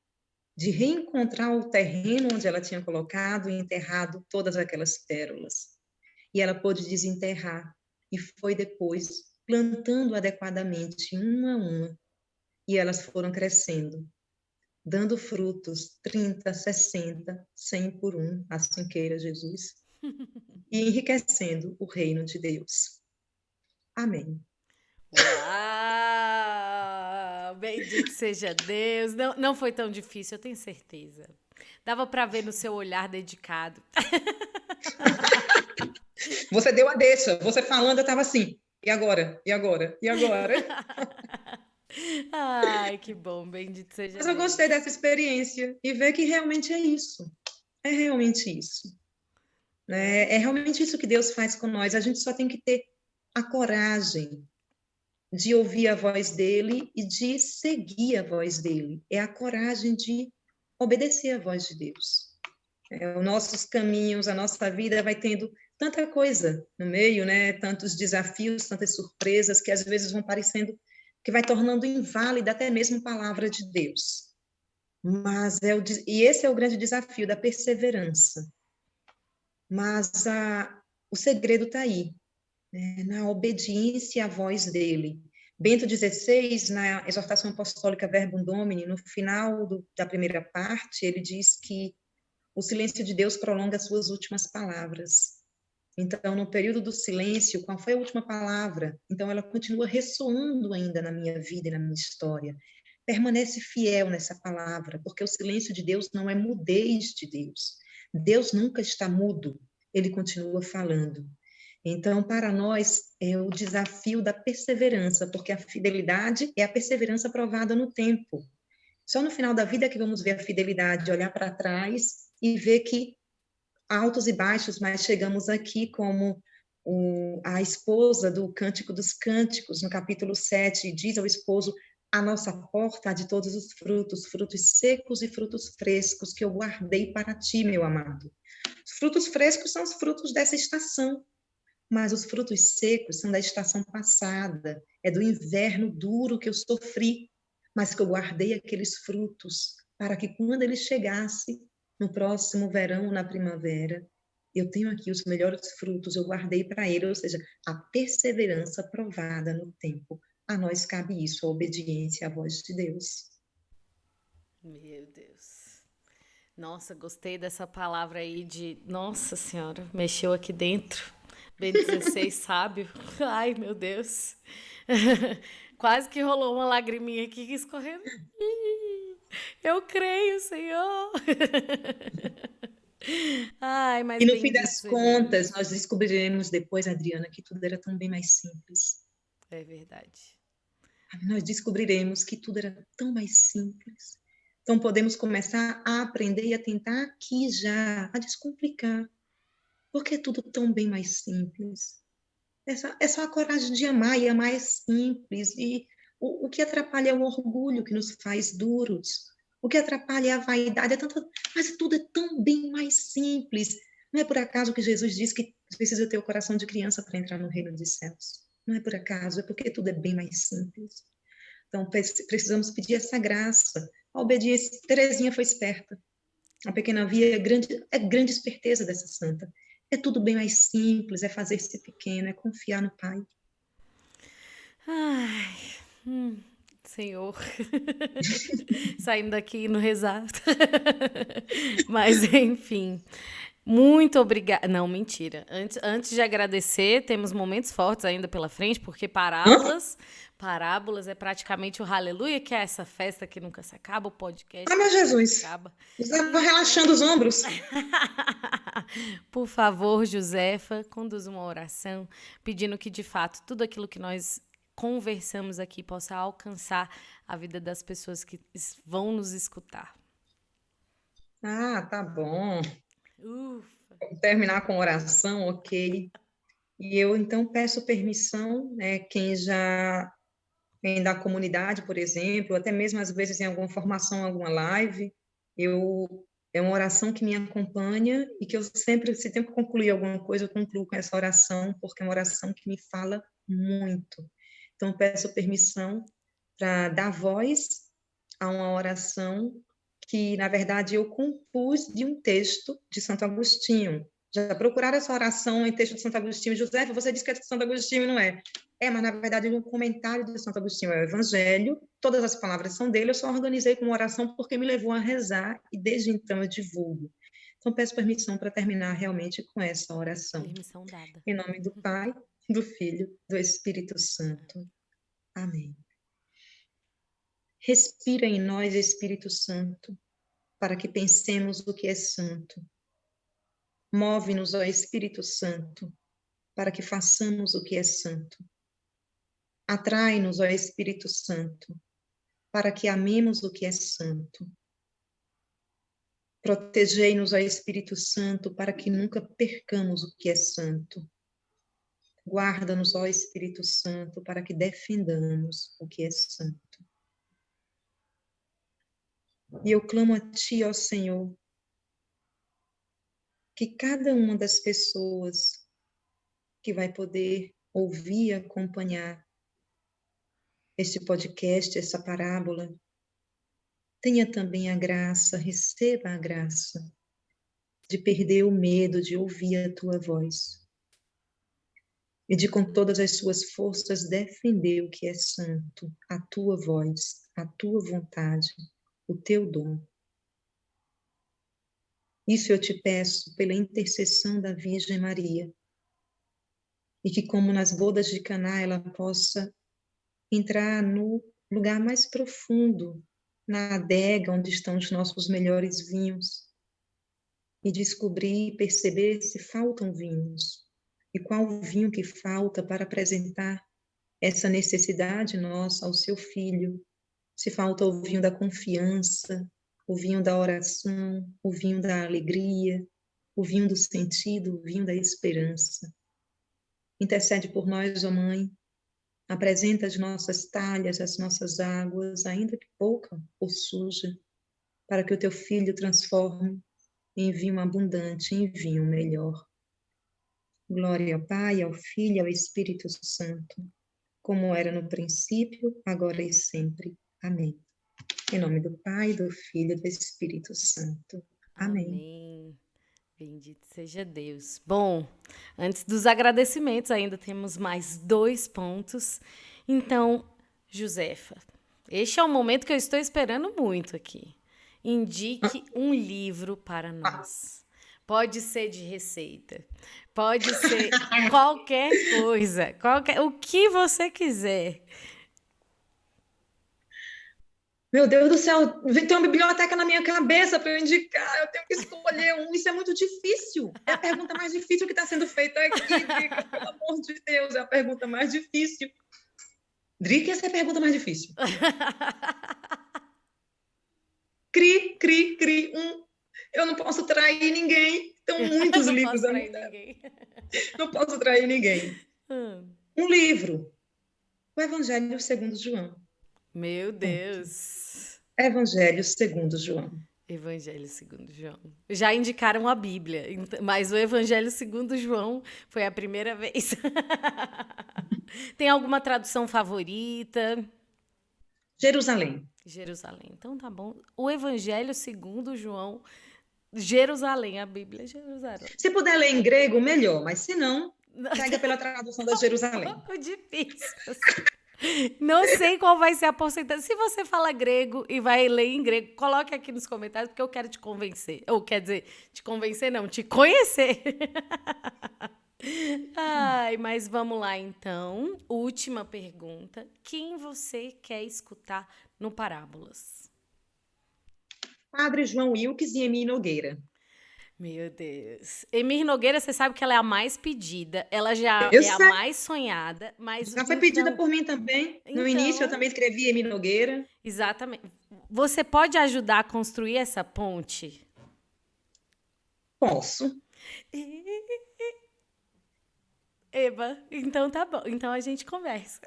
de reencontrar o terreno onde ela tinha colocado e enterrado todas aquelas pérolas. E ela pôde desenterrar, e foi depois plantando adequadamente, uma a uma, e elas foram crescendo, dando frutos, 30, 60, 100 por um, assim queira Jesus, e enriquecendo o reino de Deus. Amém. Uau! Bendito seja Deus. Não, não foi tão difícil, eu tenho certeza. Dava para ver no seu olhar dedicado. Você deu a deixa, você falando, eu estava assim, e agora? E agora? E agora? Ai, que bom, bendito seja Mas eu Deus. gostei dessa experiência e ver que realmente é isso. É realmente isso. É realmente isso que Deus faz com nós. A gente só tem que ter a coragem de ouvir a voz dele e de seguir a voz dele. É a coragem de obedecer a voz de Deus. Os nossos caminhos, a nossa vida vai tendo tanta coisa no meio, né? Tantos desafios, tantas surpresas que às vezes vão parecendo que vai tornando inválida até mesmo a palavra de Deus. Mas e esse é o grande desafio da perseverança. Mas o segredo está aí, né? Na obediência à voz dele. Bento XVI, na exortação apostólica Verbum Domini, no final da primeira parte, ele diz que o silêncio de Deus prolonga as suas últimas palavras. Então, no período do silêncio, qual foi a última palavra? Então, ela continua ressoando ainda na minha vida e na minha história. Permanece fiel nessa palavra, porque o silêncio de Deus não é mudez de Deus. Deus nunca está mudo, ele continua falando. Então, para nós, é o desafio da perseverança, porque a fidelidade é a perseverança provada no tempo. Só no final da vida é que vamos ver a fidelidade, olhar para trás e ver que altos e baixos, mas chegamos aqui como a esposa do Cântico dos Cânticos, no capítulo 7, diz ao esposo: a nossa porta há de todos os frutos, frutos secos e frutos frescos, que eu guardei para ti, meu amado. Os frutos frescos são os frutos dessa estação, mas os frutos secos são da estação passada, é do inverno duro que eu sofri, mas que eu guardei aqueles frutos para que quando ele chegasse, no próximo verão ou na primavera, eu tenho aqui os melhores frutos, eu guardei para ele, ou seja, a perseverança provada no tempo. A nós cabe isso, a obediência à voz de Deus. Meu Deus. Nossa, gostei dessa palavra aí de... Nossa Senhora, mexeu aqui dentro. B16 sábio. Ai, meu Deus. Quase que rolou uma lagriminha aqui escorrendo. Eu creio, Senhor. Ai, mas E no fim bendito das seja contas, Deus. nós descobriremos depois, Adriana, que tudo era tão bem mais simples. É verdade. Nós descobriremos que tudo era tão mais simples. Então, podemos começar a aprender e a tentar aqui já, a descomplicar. Porque é tudo tão bem mais simples. É só a coragem de amar, e amar é simples. E o que atrapalha é o orgulho que nos faz duros. O que atrapalha é a vaidade. Mas tudo é tão bem mais simples. Não é por acaso que Jesus diz que precisa ter o coração de criança para entrar no reino dos céus. Não é por acaso, é porque tudo é bem mais simples. Então, precisamos pedir essa graça. A obediência. Terezinha foi esperta. A pequena Via é grande esperteza dessa santa. É tudo bem mais simples, é fazer-se pequeno, é confiar no Pai. Ai, Senhor. Saindo daqui no rezar. Mas, enfim. Muito obrigada. Não, mentira. Antes de agradecer, temos momentos fortes ainda pela frente, porque Hã? parábolas é praticamente o Hallelujah, que é essa festa que nunca se acaba, o podcast Ah, que meu nunca se Jesus. acaba. Estava relaxando os ombros. Por favor, Josefa, conduza uma oração, pedindo que, de fato, tudo aquilo que nós conversamos aqui possa alcançar a vida das pessoas que vão nos escutar. Ah, tá bom. Ufa. Vou terminar com oração, ok. E eu, então, peço permissão, né, quem já vem da comunidade, por exemplo, até mesmo às vezes em alguma formação, alguma live, é uma oração que me acompanha e que eu sempre, se tenho que concluir alguma coisa, eu concluo com essa oração, porque é uma oração que me fala muito. Então, peço permissão para dar voz a uma oração que, na verdade, eu compus de um texto de Santo Agostinho. Já procuraram essa oração em texto de Santo Agostinho? José, você disse que é de Santo Agostinho, não é? Mas na verdade é um comentário de Santo Agostinho, é o Evangelho, todas as palavras são dele, eu só organizei como oração porque me levou a rezar e desde então eu divulgo. Então peço permissão para terminar realmente com essa oração. Permissão dada. Em nome do Pai, do Filho, do Espírito Santo. Amém. Respira em nós, Espírito Santo, para que pensemos o que é santo. Move-nos, ó Espírito Santo, para que façamos o que é santo. Atrai-nos, ó Espírito Santo, para que amemos o que é santo. Protegei-nos, ó Espírito Santo, para que nunca percamos o que é santo. Guarda-nos, ó Espírito Santo, para que defendamos o que é santo. E eu clamo a Ti, ó Senhor, que cada uma das pessoas que vai poder ouvir e acompanhar este podcast, essa parábola, tenha também a graça, receba a graça de perder o medo de ouvir a tua voz e de com todas as suas forças defender o que é santo, a tua voz, a tua vontade, o teu dom. Isso eu te peço pela intercessão da Virgem Maria, e que, como nas bodas de Caná, ela possa entrar no lugar mais profundo, na adega onde estão os nossos melhores vinhos, e descobrir e perceber se faltam vinhos, e qual o vinho que falta para apresentar essa necessidade nossa ao seu filho, se falta o vinho da confiança, o vinho da oração, o vinho da alegria, o vinho do sentido, o vinho da esperança. Intercede por nós, ó Mãe, apresenta as nossas talhas, as nossas águas, ainda que pouca ou suja, para que o teu filho transforme em vinho abundante, em vinho melhor. Glória ao Pai, ao Filho e ao Espírito Santo, como era no princípio, agora e sempre. Amém. Em nome do Pai, do Filho e do Espírito Santo. Amém. Amém. Bendito seja Deus. Bom, antes dos agradecimentos, ainda temos mais 2 pontos. Então, Josefa, este é o momento que eu estou esperando muito aqui. Indique um livro para nós. Pode ser de receita, pode ser qualquer coisa, o que você quiser. Meu Deus do céu, tem uma biblioteca na minha cabeça para eu indicar, eu tenho que escolher um, isso é muito difícil. É a pergunta mais difícil que está sendo feita aqui, Drica, pelo amor de Deus, é a pergunta mais difícil. Drica, essa é a pergunta mais difícil. Cri, eu não posso trair ninguém, estão muitos livros. Não posso trair ninguém. Um livro, o Evangelho segundo João. Meu Deus. Evangelho segundo João. Evangelho segundo João. Já indicaram a Bíblia, mas o Evangelho segundo João foi a primeira vez. Tem alguma tradução favorita? Jerusalém. Então tá bom. O Evangelho segundo João, Jerusalém, a Bíblia é Jerusalém. Se puder ler em grego, melhor, mas se não, pega pela tradução da Jerusalém. Um pouco difícil. Não sei qual vai ser a porcentagem. Se você fala grego e vai ler em grego, coloque aqui nos comentários, porque eu quero te convencer. Ou quer dizer, te convencer não, te conhecer. Ai, mas vamos lá então. Última pergunta. Quem você quer escutar no Parábolas? Padre João Wilkes e Emir Nogueira. Meu Deus. Emir Nogueira, você sabe que ela é a mais pedida, ela já é a mais sonhada, mas... Já foi pedida por mim também. No início eu também escrevi Emir Nogueira. Exatamente. Você pode ajudar a construir essa ponte? Posso. Eba, então tá bom. Então a gente conversa.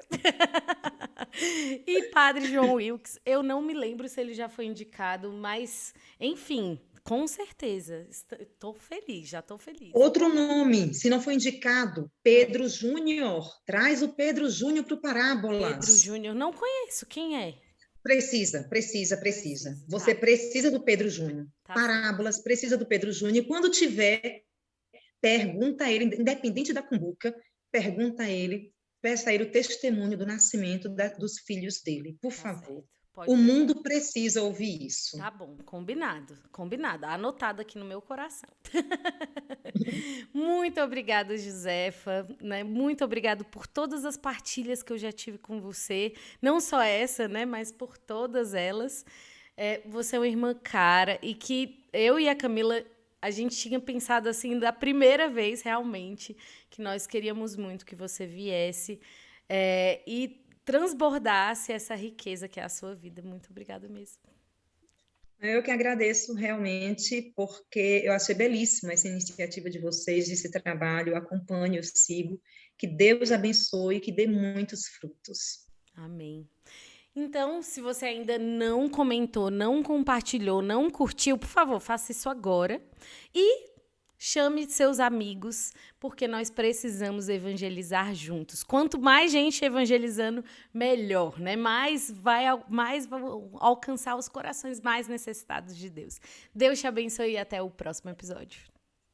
E Padre João Wilkes, eu não me lembro se ele já foi indicado, mas, enfim... Com certeza. Estou feliz, já estou feliz. Outro nome, se não foi indicado, Pedro Júnior. Traz o Pedro Júnior para o Parábolas. Pedro Júnior, não conheço. Quem é? Precisa. Você precisa do Pedro Júnior. Parábolas, precisa do Pedro Júnior. E quando tiver, pergunta a ele, independente da cumbuca, pergunta a ele, peça a ele o testemunho do nascimento dos filhos dele, por favor. O mundo precisa ouvir isso. Tá bom, combinado. Anotado aqui no meu coração. Muito obrigada, Josefa. Né? Muito obrigada por todas as partilhas que eu já tive com você. Não só essa, né? Mas por todas elas. Você é uma irmã cara e que eu e a Camila, a gente tinha pensado assim, da primeira vez, realmente, que nós queríamos muito que você viesse e transbordasse essa riqueza que é a sua vida. Muito obrigada mesmo. Eu que agradeço realmente, porque eu achei belíssima essa iniciativa de vocês, esse trabalho, eu acompanho, eu sigo. Que Deus abençoe, que dê muitos frutos. Amém. Então, se você ainda não comentou, não compartilhou, não curtiu, por favor, faça isso agora. E chame seus amigos, porque nós precisamos evangelizar juntos. Quanto mais gente evangelizando, melhor, né? Mais vai alcançar os corações mais necessitados de Deus. Deus te abençoe e até o próximo episódio.